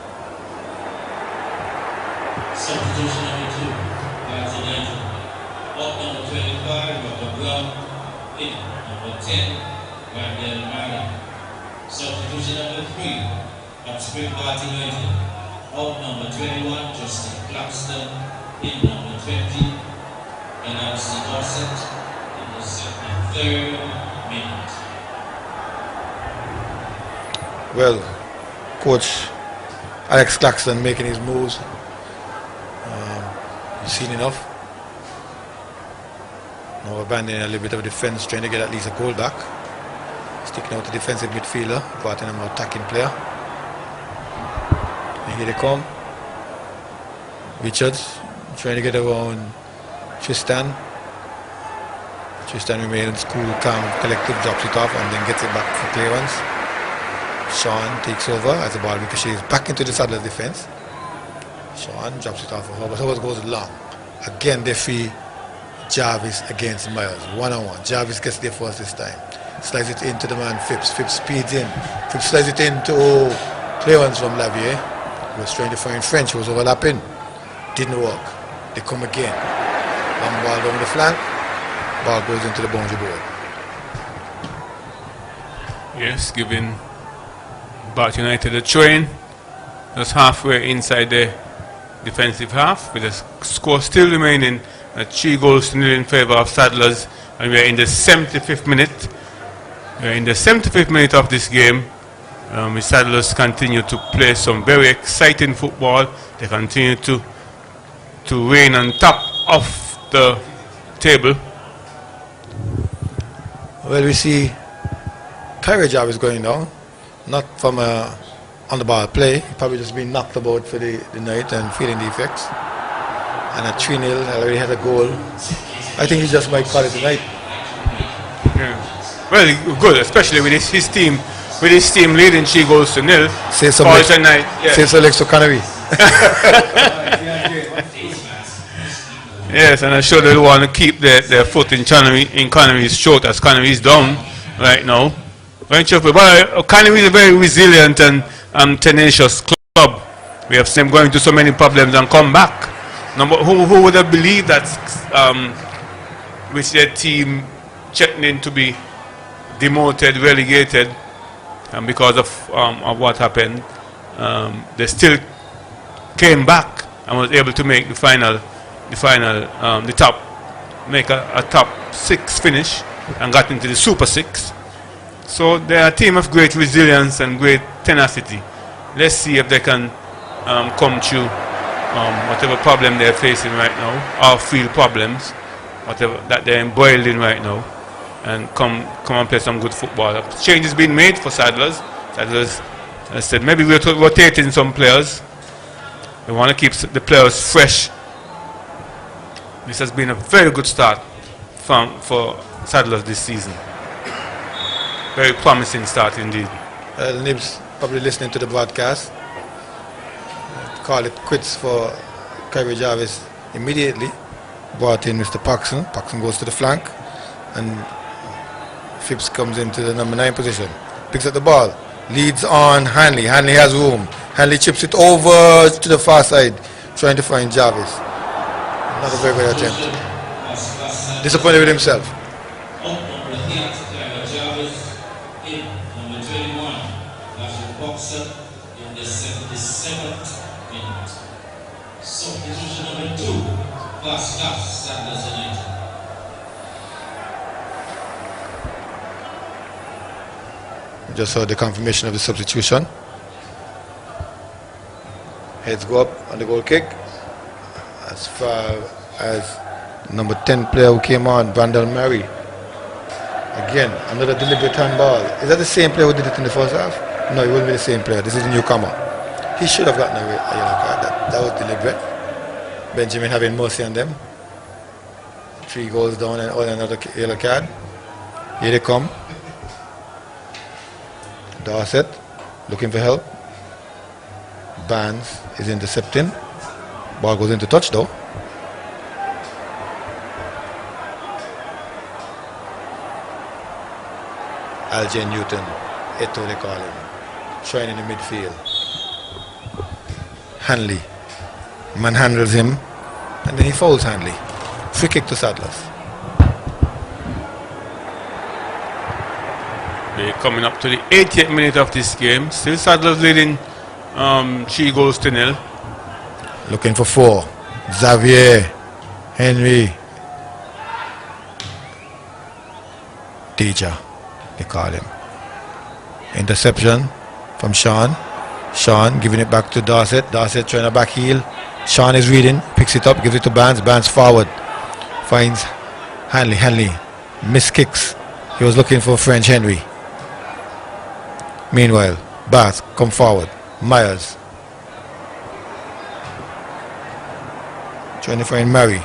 F: Substitution number 2, Bath United. Up number 25, Robert Brown. In number 10, Randall Murray. Substitution number 3, Upspring Bath United. Out number 21, Justin Claxton. In number 20, Penalty Dorset in the 3rd minute.
D: Well, Coach Alex Claxton making his moves. You've seen enough. Now abandoning a little bit of defense, trying to get at least a goal back. Sticking out the defensive midfielder, brought in a more attacking player. And here they come. Richards trying to get around Tristan. Tristan remains cool, calm, collected, drops it off, and then gets it back for clearance. Sean takes over as the ball ricochets back into the Saddlers defense. Sean drops it off for Hobart. Hobart goes long. Again, they free Jarvis against Miles. One-on-one. Jarvis gets there first this time. Slides it into the man Phipps. Phipps speeds in. Phipps slides it into clearance from Lavier. He was trying to find French. He was overlapping. Didn't work. They come again. One ball down the flank. Ball goes into the boundary board.
E: Yes, giving Bath United a train. Just halfway inside the defensive half, with the score still remaining at 3-0 in favor of Saddlers, and we are in the 75th minute. We are in the 75th minute of this game. The Saddlers continue to play some very exciting football. They continue to reign on top of the table.
D: Well, we see Kyrie Jarvis going down, not from a on the ball play. He probably just been knocked about for the night and feeling the effects. And at 3-0, already had a goal. I think he just might call it tonight.
E: Yeah. Well, good, especially with his team. With his team leading 3-0.
D: Say some
E: tonight. Yeah.
D: Say so, Lex Connery.
E: Yes, and I'm sure they'll want to keep their foot in Connery's throat, as Connery's down right now. But Connery is a very resilient and tenacious club. We have seen him going through so many problems and come back. Who would have believed that with their team threatening to be demoted, relegated, and because of what happened, they still came back and was able to make make a top 6 finish and got into the Super 6. So they're a team of great resilience and great tenacity. Let's see if they can come through whatever problem they're facing right now, or feel problems, whatever that they're embroiled in right now, and come and play some good football. Change has been made for Saddlers. Saddlers, as I said, maybe we're rotating some players. We want to keep the players fresh. This has been a very good start for Saddlers this season. Very promising start indeed.
D: Nibs probably listening to the broadcast. Call it quits for Kyrie Jarvis immediately. Brought in Mr. Paxson. Paxson goes to the flank, and Phipps comes into the number 9 position. Picks up the ball. Leads on Hanley. Hanley has room. Hanley chips it over to the far side, trying to find Jarvis. Not a very good attempt. Disappointed with himself.
F: In the 77th minute. Substitution number 2, Pascal Saddlers United.
D: Just saw the confirmation of the substitution. Heads go up on the goal kick. As far as number 10 player who came on, Brandel Murray. Again, another deliberate handball. Is that the same player who did it in the first half? No, it wouldn't be the same player. This is a newcomer. He should have gotten a yellow card. That was deliberate. Benjamin having mercy on them. 3 goals down and another yellow card. Here they come. Dorset looking for help. Barnes is intercepting. Ball goes into touch though. Alger Newton, Eto they call him. Trying in the midfield. Hanley manhandles him, and then he fouls Hanley. Free kick to Saddlers.
E: We're coming up to the 80th minute of this game. Still Saddlers leading 3-0.
D: Looking for 4. Xavier, Henry, Deja, they call him. Interception from Sean. Sean giving it back to Dorset. Dorset trying to back heel. Sean is reading, picks it up, gives it to Barnes. Barnes forward. Finds Hanley. Hanley miss kicks. He was looking for French Henry. Meanwhile, Bath come forward. Myers trying to find Murray.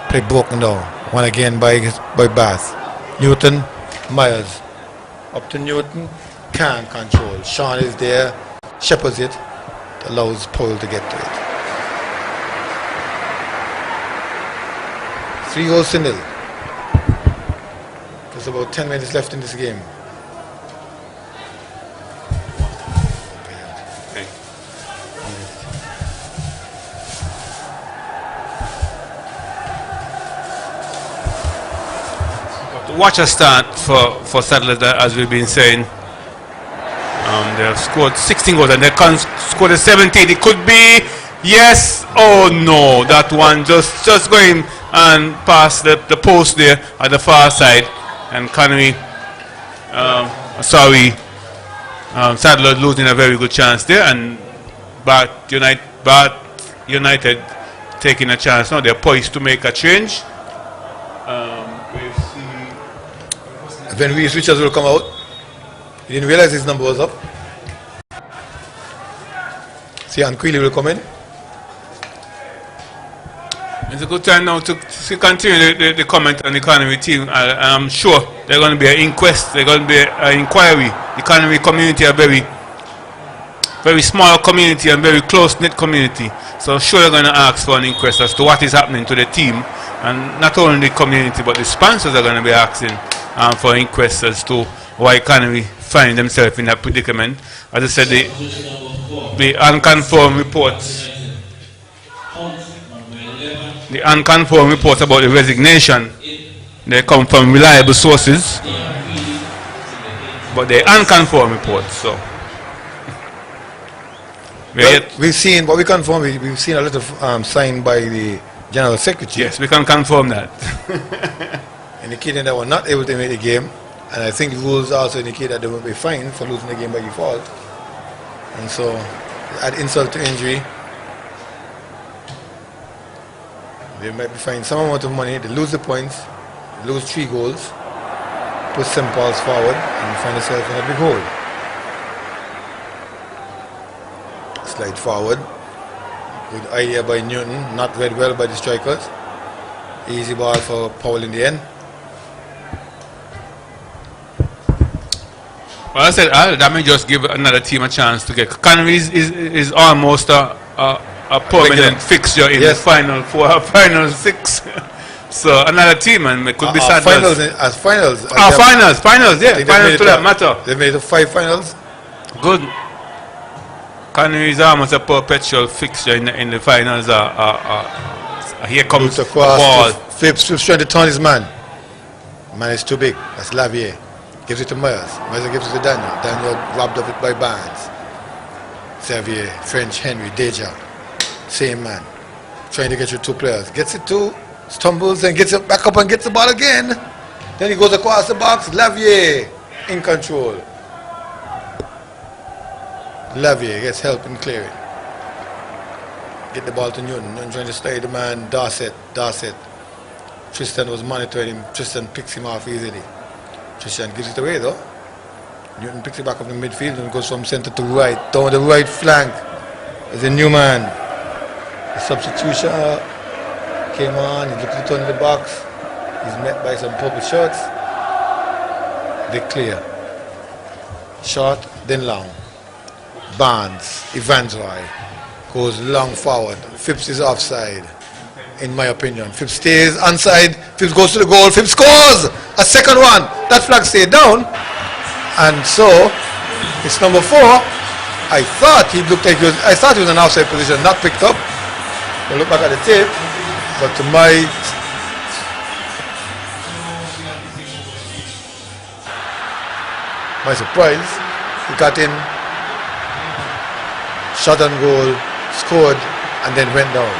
D: Play broken down. One again by Bath. Newton, Myers. Up to Newton. Can't control. Sean is there. Shepherds it. Allows Powell to get to it. 3-0. There's about 10 minutes left in this game.
E: Watch a start for Settlers, as we've been saying. They have scored 16 goals and they can score the 17. It could be yes. Oh no, that one just going and past the post there at the far side. And Connery, Settlers losing a very good chance there. And Bath United taking a chance now. They're poised to make a change.
D: When Reese Richards will come out, he didn't realize his number was up. Sian Quealy will come in.
E: It's a good time now to continue the comment on the Economy team. I'm sure there's going to be an inquest, there's going to be an inquiry. The Economy community are very small community and very close-knit community. So sure they're going to ask for an inquest as to what is happening to the team. And not only the community, but the sponsors are going to be asking for inquests as to why Economy find themselves in that predicament. As I said, the unconfirmed reports about the resignation, they come from reliable sources, but they're unconfirmed reports. So
D: we've seen what we confirm. We've seen a lot of signed by the General Secretary.
E: Yes, we can confirm that.
D: Indicating that we're not able to make the game, and I think the rules also indicate that they will be fined for losing the game by default. And so, add insult to injury, they might be fined some amount of money. They lose the points, lose 3 goals, put St. Paul's forward, and find themselves in a big hole. Slide forward. Good idea by Newton, not read well by the strikers. Easy ball for Powell in the end.
E: Well, I said that may just give another team a chance to get. Connery is almost a permanent fixture in the final 4 or final 6. So another team, and it could be sad.
D: Finals.
E: Finals, yeah. Finals to that matter.
D: They made the 5 finals.
E: Good. Connery is almost a perpetual fixture in the finals. Here comes the ball.
D: Phipps trying to turn his man. Man is too big. That's Lavier. Gives it to Myers. Myers gives it to Daniel. Daniel robbed of it by Barnes. Xavier, French, Henry, Deja. Same man. Trying to get you 2 players. Gets it 2, stumbles and gets it back up and gets the ball again. Then he goes across the box. Lavier in control. Lavier gets help in clearing. Get the ball to Newton. Newton trying to slide the man. Dorset. Tristan was monitoring him. Tristan picks him off easily. Tristan gives it away though. Newton picks it back up in the midfield and goes from center to right. Down the right flank is a new man. The substitution came on. He looked to turn the box. He's met by some purple shirts. They clear. Short, then long. Barnes, Evangeline goes long forward. Phipps is offside, in my opinion. Phipps stays onside. Phipps goes to the goal. Phipps scores a second one. That flag stayed down, and so it's number 4. I thought he looked like he was. I thought he was in an outside position, not picked up. I look back at the tape, but to my surprise, he got in. Shot on goal, scored, and then went down.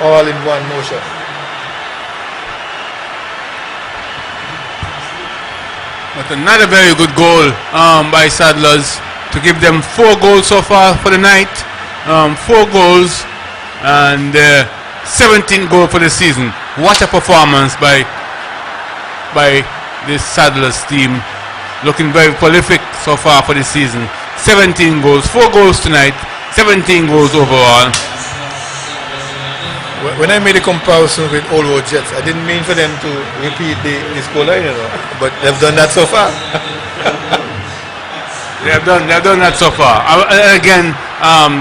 D: All in one motion.
E: Another very good goal by Saddlers to give them 4 goals so far for the night. 4 goals and 17th goal for the season. What a performance by this Saddlers team. Looking very prolific so far for the season. 17 goals, 4 goals tonight, 17 goals overall.
D: When I made a comparison with Old Road Jets, I didn't mean for them to repeat the scoreline, but they've done that so far.
E: They've done that so far. Again,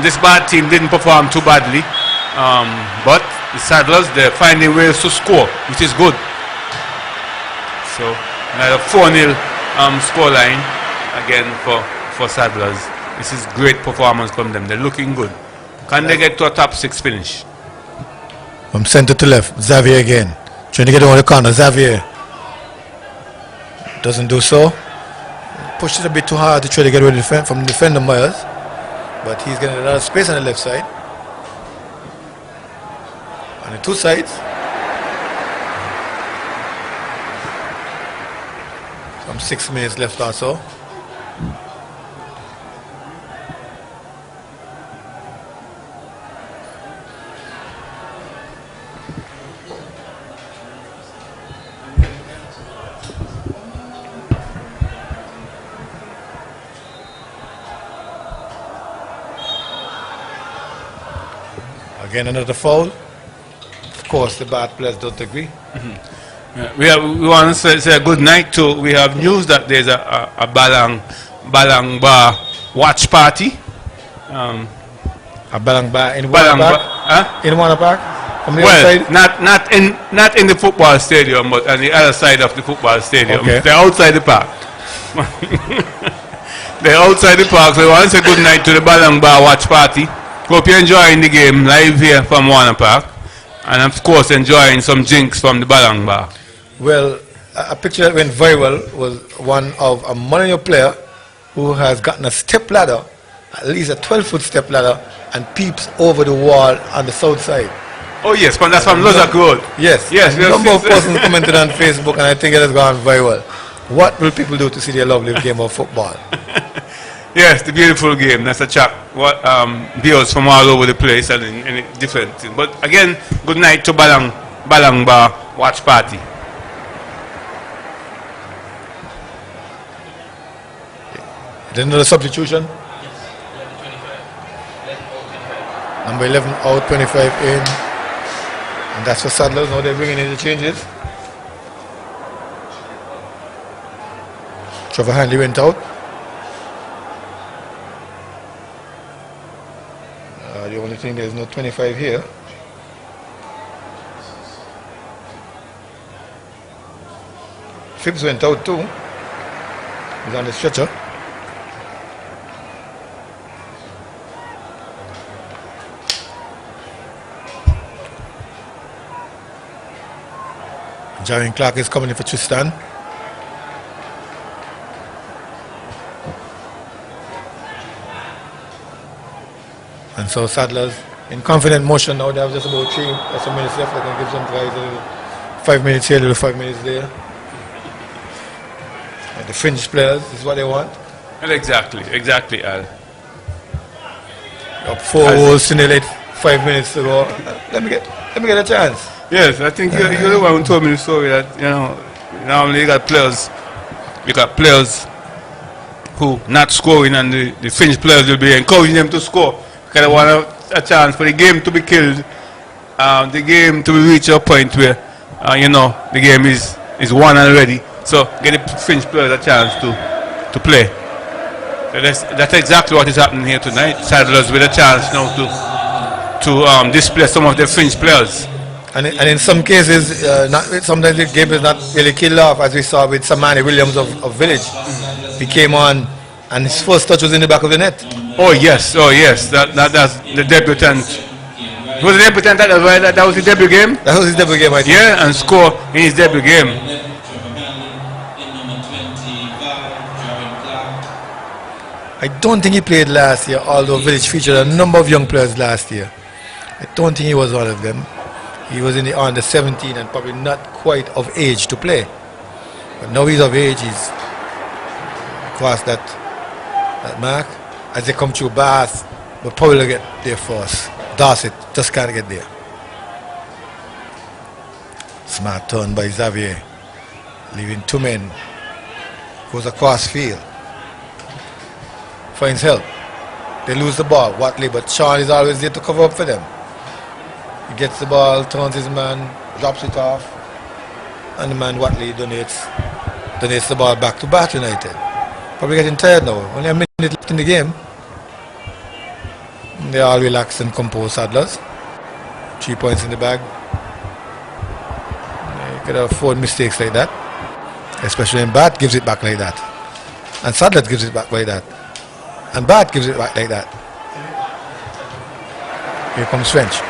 E: this bad team didn't perform too badly, but the Saddlers, they're finding ways to score, which is good. So another 4-0 scoreline again for Saddlers. This is great performance from them. They're looking good. Can they get to a top 6 finish?
D: From center to left, Xavier again. Trying to get over the corner, Xavier. Doesn't do so. Pushed it a bit too hard to try to get rid of from defender Myers. But he's getting a lot of space on the left side. On the 2 sides. Some 6 minutes left or so. Again, another foul. Of course, the bad players don't agree.
E: We want to say a good night to. We have news that there's a Balang Bar watch party.
D: A Balang Bar in Warner Park?
E: Huh?
D: In Warner Park? From the
E: Well,
D: outside?
E: not in the football stadium, but on the other side of the football stadium.
D: Okay.
E: They're outside the park. They're outside the park. So we want to say good night to the Balang Bar watch party. Hope you're enjoying the game live here from Warner Park. And of course enjoying some drinks from the Balang Bar.
D: Well, a picture that went viral was one of a Molyneux player who has gotten a step ladder, at least a 12-foot step ladder, and peeps over the wall on the south side.
E: Oh yes, but that's from Lozak Road.
D: Yes.
E: Yes.
D: A number of persons commented on Facebook, and I think it has gone viral. What will people do to see their lovely game of football?
E: Yes, the beautiful game. That's a chat. What viewers from all over the place and in different things. But again, good night to Balang Bar watch party.
D: Then another substitution. Number 11 out, 25 in. And that's for Saddlers. Now they're bringing in the changes. Trevor Hanley went out. The only thing, there's no 25 here. Phipps went out too. He's on the stretcher. Jarian Clark is coming in for Tristan. And so Saddlers in confident motion now. They have just about 3 or so minutes left. They can give some guys a little 5 minutes here, a little 5 minutes there. And the fringe players is what they want.
E: Well, exactly, Al.
D: Up 4 goals in the late 5 minutes to go. Let me get a chance.
E: Yes, I think you're the one who told me the story that, normally you got players who not scoring, and the fringe players will be encouraging them to score. Because they want a chance for the game to be killed, the game to reach a point where, the game is won already. So get the fringe players a chance to play. So that's exactly what is happening here tonight. Saddlers with a chance now to display some of their fringe players.
D: And in some cases, sometimes the game is not really killed off, as we saw with Samani Williams of Village. He came on, and his first touch was in the back of the net.
E: Oh yes. That's the debutant. Was the debutant that was his debut game?
D: That was his debut game, I think.
E: Yeah, and score in his debut game.
D: I don't think he played last year, although Village featured a number of young players last year. I don't think he was one of them. He was in the under 17 and probably not quite of age to play. But now he's of age, he's cross that mark. As they come through Bath, but Powell will get there first. Dorset just can't get there. Smart turn by Xavier, leaving 2 men. Goes across field. Finds help. They lose the ball. Watley, but Sean is always there to cover up for them. He gets the ball, turns his man, drops it off, and the man Watley donates the ball back to Bath United. Probably getting tired now. Only a minute left in the game. They all relaxed and composed, Saddlers. 3 points in the bag. You could afford mistakes like that. Especially when Bath gives it back like that. And Sadlers gives it back like that. And Bath gives it back like that. Here comes French.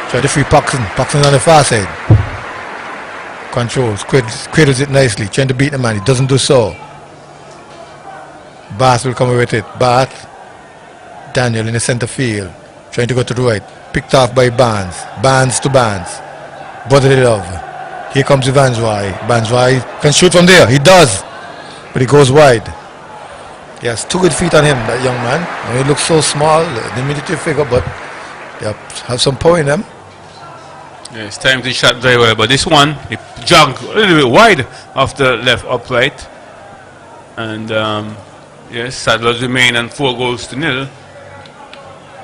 D: Try to free Paxson. Paxson on the far side. Controls. Cradles it nicely. Trying to beat the man. He doesn't do so. Bath will come away with it. Bath. Daniel in the center field. Trying to go to the right. Picked off by Barnes. Barnes to Barnes. Brotherly Love. Here comes Evangelois. Evangelois can shoot from there. He does. But he goes wide. He has 2 good feet on him, that young man. And he looks so small, diminutive figure, but they have some power in them.
E: Yeah, it's time to shot very well, but this one, he jogged a little bit wide off the left upright. And yes, Saddlers remain on 4-0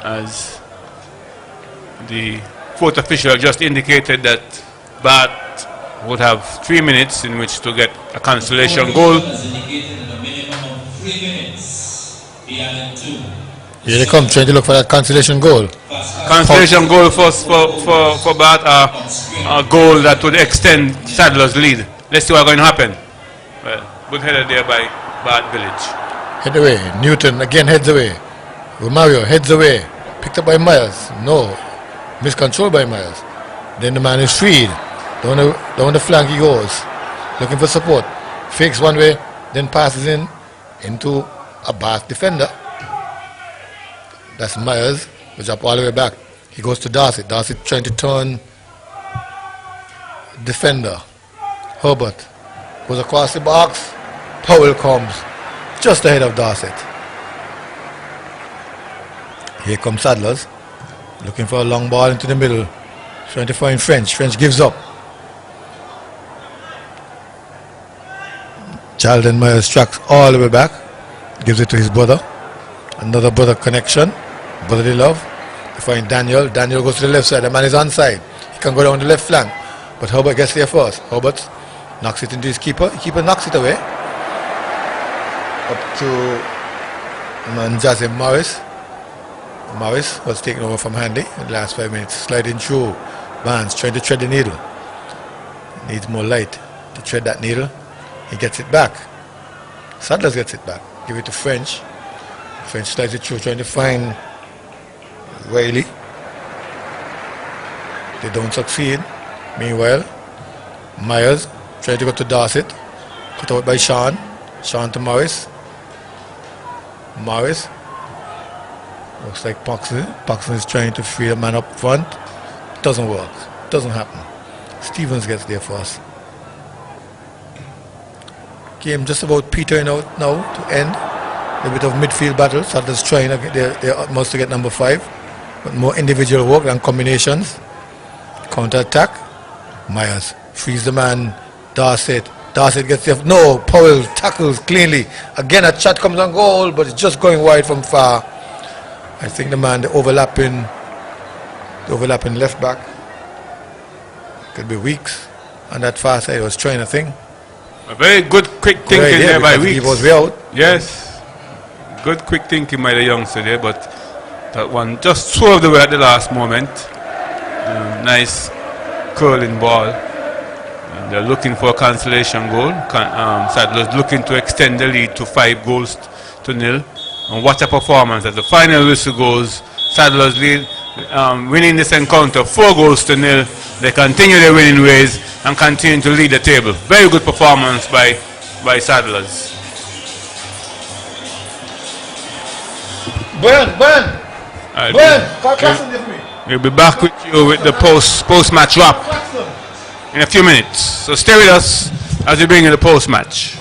E: as the fourth official just indicated that Bath would have 3 minutes in which to get a consolation goal.
D: Here they come, trying to look for that consolation goal.
E: Consolation goal for Bath, a goal that would extend Saddlers' lead. Let's see what's going to happen. Well, good header there by Bath Village.
D: Head away. Newton again heads away. Romario heads away. Picked up by Myers. No. Miscontrolled by Myers. Then the man is freed. Down the flank he goes. Looking for support. Fakes one way, then passes into a Bath defender. That's Myers. Which up all the way back. He goes to Dorset. Dorset trying to turn defender. Herbert goes across the box. Powell comes just ahead of Dorset. Here comes Saddlers. Looking for a long ball into the middle. Trying to find French. French gives up. Charlton Myers tracks all the way back. Gives it to his brother. Another brother connection. Brotherly Love. They find Daniel. Daniel goes to the left side. The man is onside. He can go down the left flank. But Herbert gets there first. Herbert knocks it into his keeper. The keeper knocks it away. Up to Jazzy Morris. Morris was taken over from Handy in the last 5 minutes. Sliding through. Barnes trying to thread the needle. Needs more light to thread that needle. He gets it back. Saddlers gets it back. Give it to French. French slides it through, trying to find Riley. They don't succeed. Meanwhile, Myers trying to go to Dorset. Cut out by Sean. Sean to Morris. Morris. Looks like Paxson. Paxson is trying to free the man up front. Doesn't work. Doesn't happen. Stevens gets there first. Game just about petering out now to end. A bit of midfield battle. Saddlers trying their utmost to get number 5. But more individual work than combinations. Counter attack. Myers frees the man. Dorset. Dorset gets there. No. Powell tackles cleanly. Again a shot comes on goal, but it's just going wide from far. I think the man, the overlapping left back, could be Weeks on that far side. Was trying a thing.
E: A very good quick thinking there by Weeks.
D: He was way out.
E: Yes. Good quick thinking by the youngster there, but that one just swerved away at the last moment. Nice curling ball. And they're looking for a consolation goal. Saddlers looking to extend the lead to 5-0. And what a performance as the final whistle goes. Saddlers lead, winning this encounter 4-0. They continue their winning ways and continue to lead the table. Very good performance by Saddlers.
D: Burn!
E: We'll be back with you with the post-match wrap in a few minutes. So stay with us as we bring you the post-match.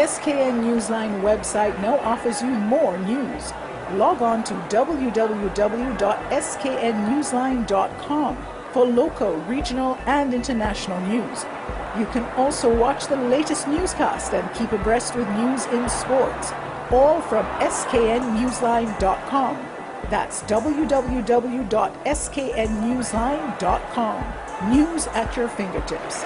B: SKN Newsline website now offers you more news. Log on to www.sknnewsline.com for local, regional, and international news. You can also watch the latest newscast and keep abreast with news in sports, all from sknnewsline.com. That's www.sknnewsline.com. News at your fingertips.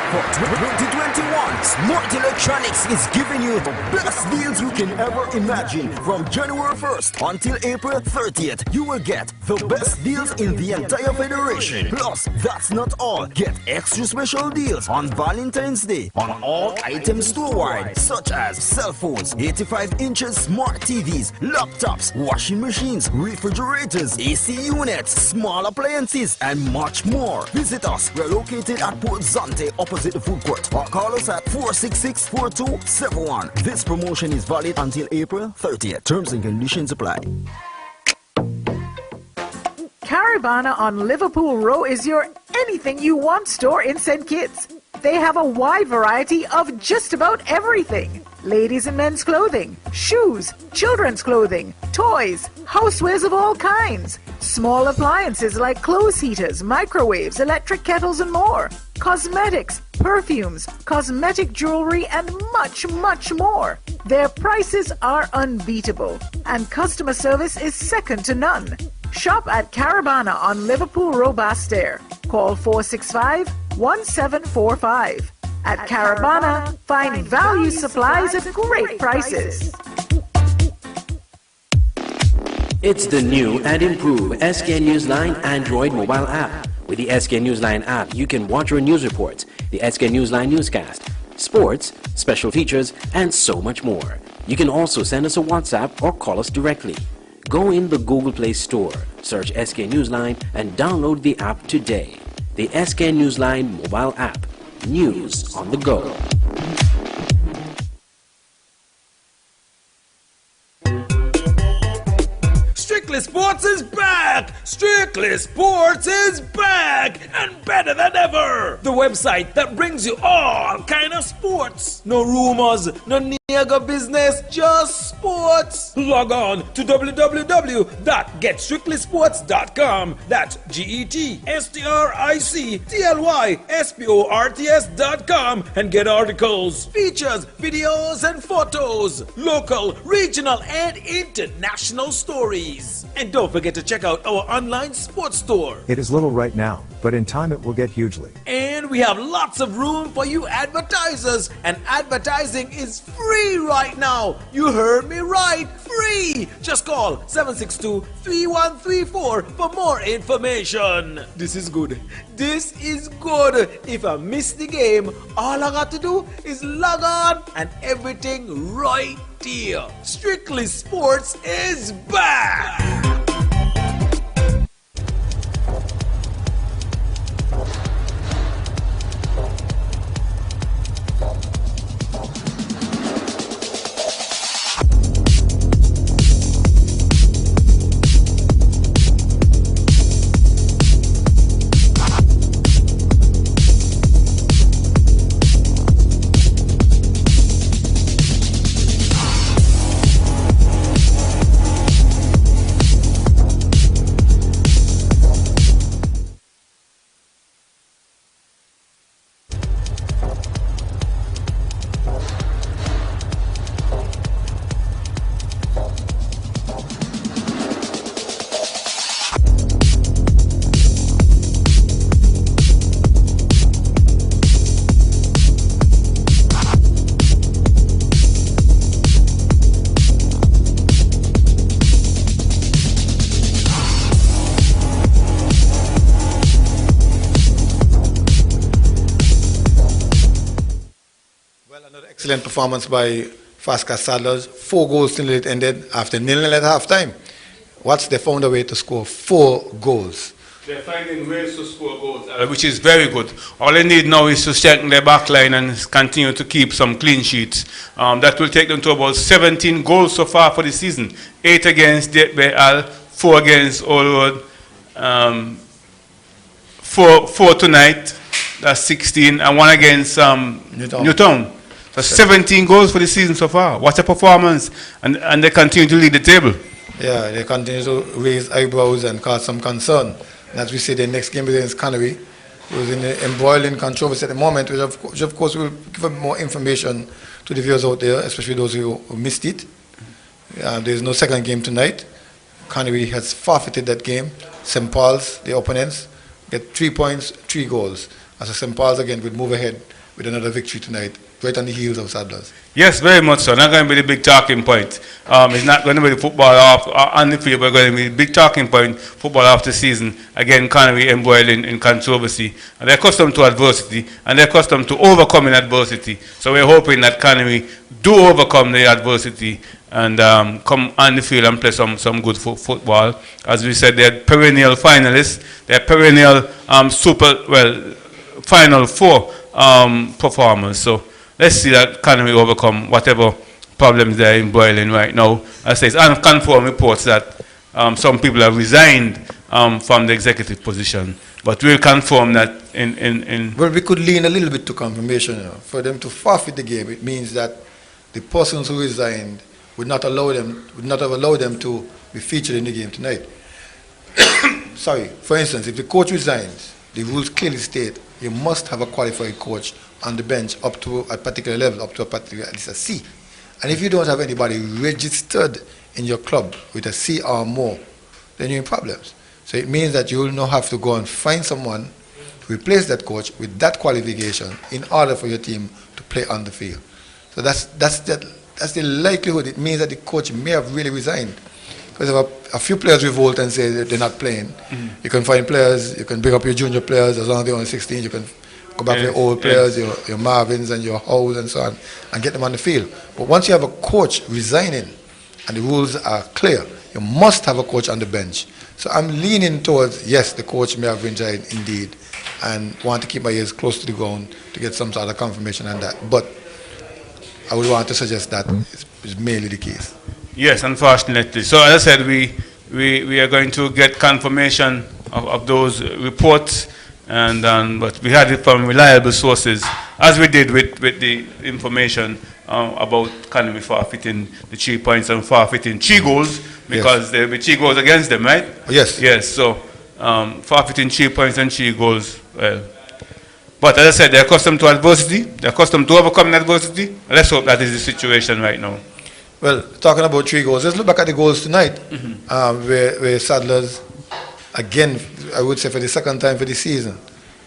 C: For 2021, Smart Electronics is giving you the best deals you can ever imagine. From January 1st until April 30th, you will get the best deals in the entire federation. Plus, that's not all. Get extra special deals on Valentine's Day on all items store-wide, such as cell phones, 85 inches smart TVs, laptops, washing machines, refrigerators, AC units, small appliances, and much more. Visit us. We're located at Port Zante, opposite the food court, or call us at 466-4271. This promotion is valid until April 30th. Terms and conditions apply.
B: Caribana on Liverpool Row is your anything you want store in St. Kitts. They have a wide variety of just about everything. Ladies and men's clothing, shoes, children's clothing, toys, housewares of all kinds, small appliances like clothes heaters, microwaves, electric kettles, and more, cosmetics, perfumes, cosmetic jewelry, and much, much more. Their prices are unbeatable, and customer service is second to none. Shop at Caribana on Liverpool Row, Bastair. Call 465-1745. At Caribana, find value supplies at great prices.
A: It's the new and improved SKN Newsline Android mobile app. With the SKN Newsline app, you can watch your news reports, the SKN Newsline newscast, sports, special features, and so much more. You can also send us a WhatsApp or call us directly. Go in the Google Play Store, search SKN Newsline, and download the app today. The SKN Newsline mobile app. News on the go.
G: Strictly Sports is back! Strictly Sports is back! And better than ever! The website that brings you all kind of sports. No rumors, no nigga business, just sports. Log on to www.getstrictlysports.com. That's GETSTRICTLYSPORTS.com and get articles, features, videos, and photos. Local, regional, and international stories. And don't forget to check out our online sports store.
H: It is little right now, but in time it will get hugely.
G: And we have lots of room for you advertisers. And advertising is free right now. You heard me right. Free. Just call 762-3134 for more information. This is good. This is good. If I miss the game, all I got to do is log on and everything right there. Strictly Sports is back.
D: Excellent performance by Fasca Saddlers. 4 goals till it ended after 0-0 at halftime. They found a way to score 4 goals.
E: They're finding ways to score goals, which is very good. All they need now is to strengthen their back line and continue to keep some clean sheets. That will take them to about 17 goals so far for the season. 8 against Detbe Al, 4 against Old Road, 4 tonight, that's 16, and 1 against Newtown. So 17 goals for the season so far. What a performance. And they continue to lead the table.
D: Yeah, they continue to raise eyebrows and cause some concern. And as we say, the next game against Canary, who's in the embroiling controversy at the moment, which of course will give more information to the viewers out there, especially those who missed it. There's no second game tonight. Canary has forfeited that game. St. Paul's, the opponents, get 3 points, 3 goals. As St. Paul's again would move ahead with another victory tonight, right on the heels of Saddlers.
E: Yes, very much so. Not going to be the big talking point. It's not going to be the football on the field, but going to be the big talking point, football after season. Again, Canary embroiled in controversy. And they're accustomed to adversity, and they're accustomed to overcoming adversity. So we're hoping that Canary do overcome the adversity and come on the field and play some good football. As we said, they're perennial finalists. They're perennial Final Four performers. So let's see that Canary overcome whatever problems they're embroiling right now. As I say, it's unconfirmed reports that some people have resigned from the executive position. But we'll confirm that in
D: Well, we could lean a little bit to confirmation. You know. For them to forfeit the game, it means that the persons who resigned would not have allowed them to be featured in the game tonight. Sorry. For instance, if the coach resigns, the rules clearly state you must have a qualified coach on the bench up to a particular level, up to a particular, at least a C. And if you don't have anybody registered in your club with a C or more, then you're in problems. So it means that you will now have to go and find someone to replace that coach with that qualification in order for your team to play on the field. So that's the likelihood. It means that the coach may have really resigned. Because if a few players revolt and say that they're not playing, you can find players, you can bring up your junior players as long as they're only 16, you can go back to your old players, your Marvins and your Howes and so on, and get them on the field. But once you have a coach resigning and the rules are clear, you must have a coach on the bench. So I'm leaning towards, yes, the coach may have resigned indeed, and want to keep my ears close to the ground to get some sort of confirmation on that. But I would want to suggest that is mainly the case.
E: Yes, unfortunately. So as I said, we are going to get confirmation of those reports, but we had it from reliable sources, as we did with the information about Canary forfeiting the 3 points and forfeiting 3 goals, because there will be 3 goals against them, right?
D: Yes.
E: Yes, so forfeiting 3 points and 3 goals, well. But as I said, they're accustomed to adversity, they're accustomed to overcoming adversity. Let's hope that is the situation right now.
D: Well, talking about 3 goals, let's look back at the goals tonight, where Saddlers, again, I would say for the second time for the season,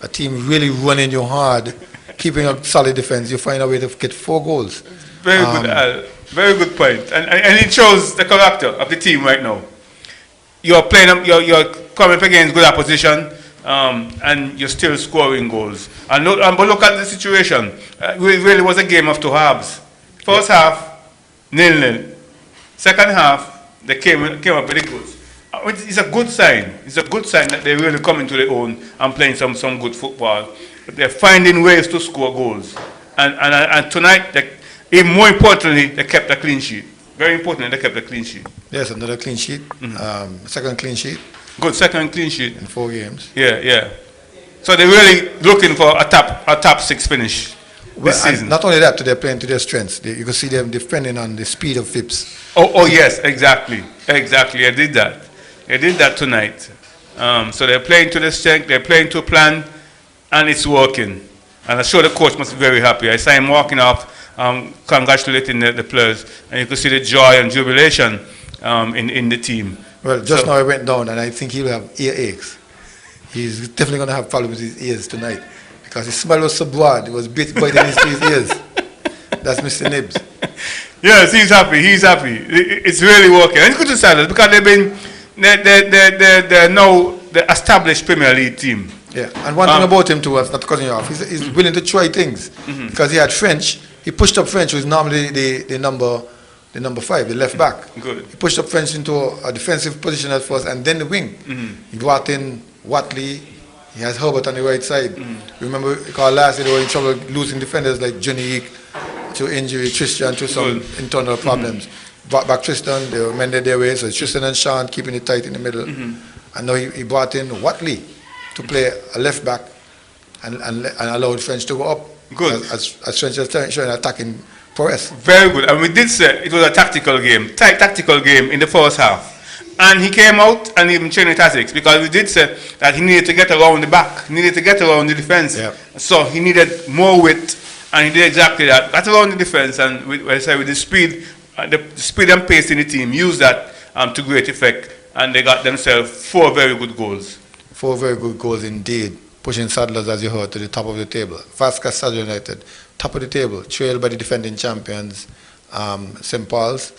D: a team really running you hard, keeping a solid defense, you find a way to get 4 goals.
E: Very good, very good point. And it shows the character of the team right now. You're playing, you're coming up against good opposition, and you're still scoring goals. But look at the situation. It really was a game of 2 halves. First half, 0-0. Second half, they came up with the goals. It's a good sign. It's a good sign that they're really coming to their own and playing some good football. But they're finding ways to score goals. And tonight, even more importantly, they kept a clean sheet. Very importantly, they kept a clean sheet.
D: Yes, another clean sheet. Second clean sheet.
E: Good second clean sheet.
D: In 4 games.
E: Yeah. So they're really looking for a top 6 finish. This season.
D: Not only that, they're playing to their strengths. You can see them defending on the speed of Phipps.
E: Oh yes, exactly. I did that tonight. So they're playing to their strength, they're playing to a plan, and it's working. And I'm sure the coach must be very happy. I saw him walking off, congratulating the players, and you could see the joy and jubilation in the team.
D: Well, just now I went down, and I think he'll have ear aches. He's definitely going to have problems with his ears tonight. Because his smell was so bad, it was biting his ears. That's Mr. Nibs.
E: Yes, he's happy. It's really working. And it's good to say that because they're now the established Premier League team.
D: Yeah, and one thing about him too, not cutting you off, he's willing to try things. Because he had French, he pushed up French, who's normally the number 5, the left back.
E: Good.
D: He pushed up French into a defensive position at first, and then the wing. He brought in Watley. He has Herbert on the right side. Remember, because last year they were in trouble losing defenders like Johnny Eek to injury, Tristan to some internal problems. Brought back Tristan, they mended their ways. So Tristan and Sean keeping it tight in the middle. And now he brought in Watley to play a left back and allowed French to go up
E: Good.
D: As showing attacking prowess.
E: Very good. And we did say it was a tactical game, tight tactical game in the first half. And he came out and even changed tactics because we did say that he needed to get around the back, needed to get around the defense.
D: Yep.
E: So he needed more width, and he did exactly that. Got around the defense, and with the speed and pace in the team, used that to great effect, and they got themselves 4 very good goals.
D: 4 very good goals indeed, pushing Saddlers, as you heard, to the top of the table. Fast Castle United, top of the table, trailed by the defending champions, St. Paul's.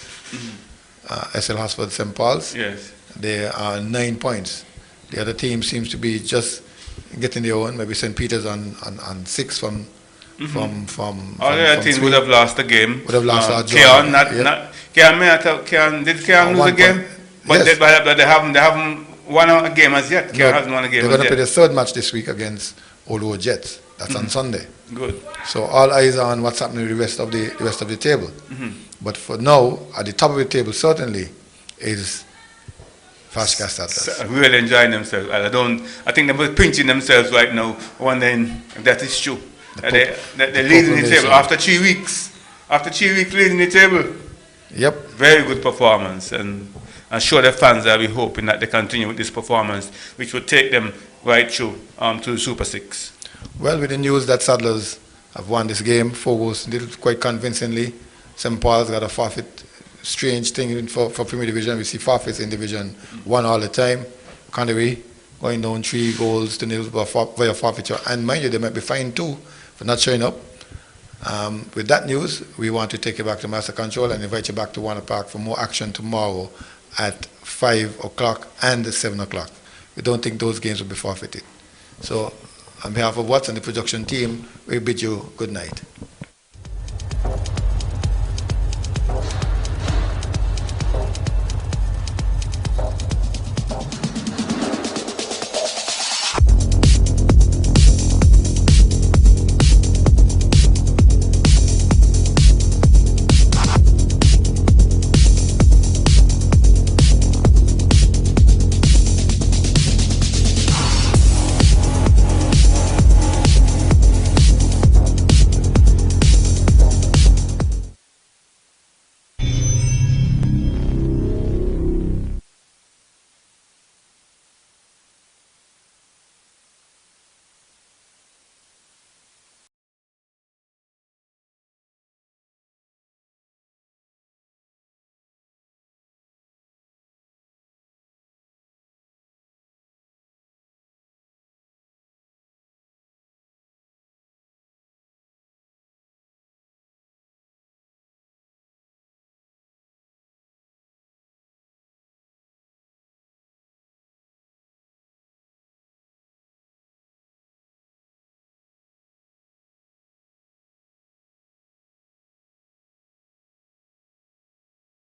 D: SL Hospital St. Paul's.
E: Yes.
D: They are 9 points. The other team seems to be just getting their own. Maybe St. Peter's on 6 from
E: All the other teams would have lost the game.
D: Would have lost our job.
E: Keon, did Keon lose the game? But,
D: yes.
E: but they haven't won a game as yet. Keon hasn't won a game
D: They're
E: as
D: going to
E: yet.
D: play the third match this week against Olo Jets. That's on Sunday.
E: Good.
D: So all eyes are on what's happening with the rest of the table. But for now, at the top of the table certainly is Fashka Settlers.
E: Really enjoying themselves. I think they're pinching themselves right now, wondering if that is true. They're leading the table after 3 weeks. After 3 weeks leading the table.
D: Yep.
E: Very good performance, and I'm sure the fans are hoping that they continue with this performance, which will take them right through to the Super 6.
D: Well, with the news that Saddlers have won this game, 4 goals, did it quite convincingly. St. Paul's got a forfeit. Strange thing for Premier Division. We see forfeits in Division 1 all the time. Connery going down 3 goals to 0 via forfeiture. And mind you, they might be fined too for not showing up. With that news, we want to take you back to Master Control and invite you back to Warner Park for more action tomorrow at 5 o'clock and 7 o'clock. We don't think those games will be forfeited. So, on behalf of Watts and the production team, we bid you good night.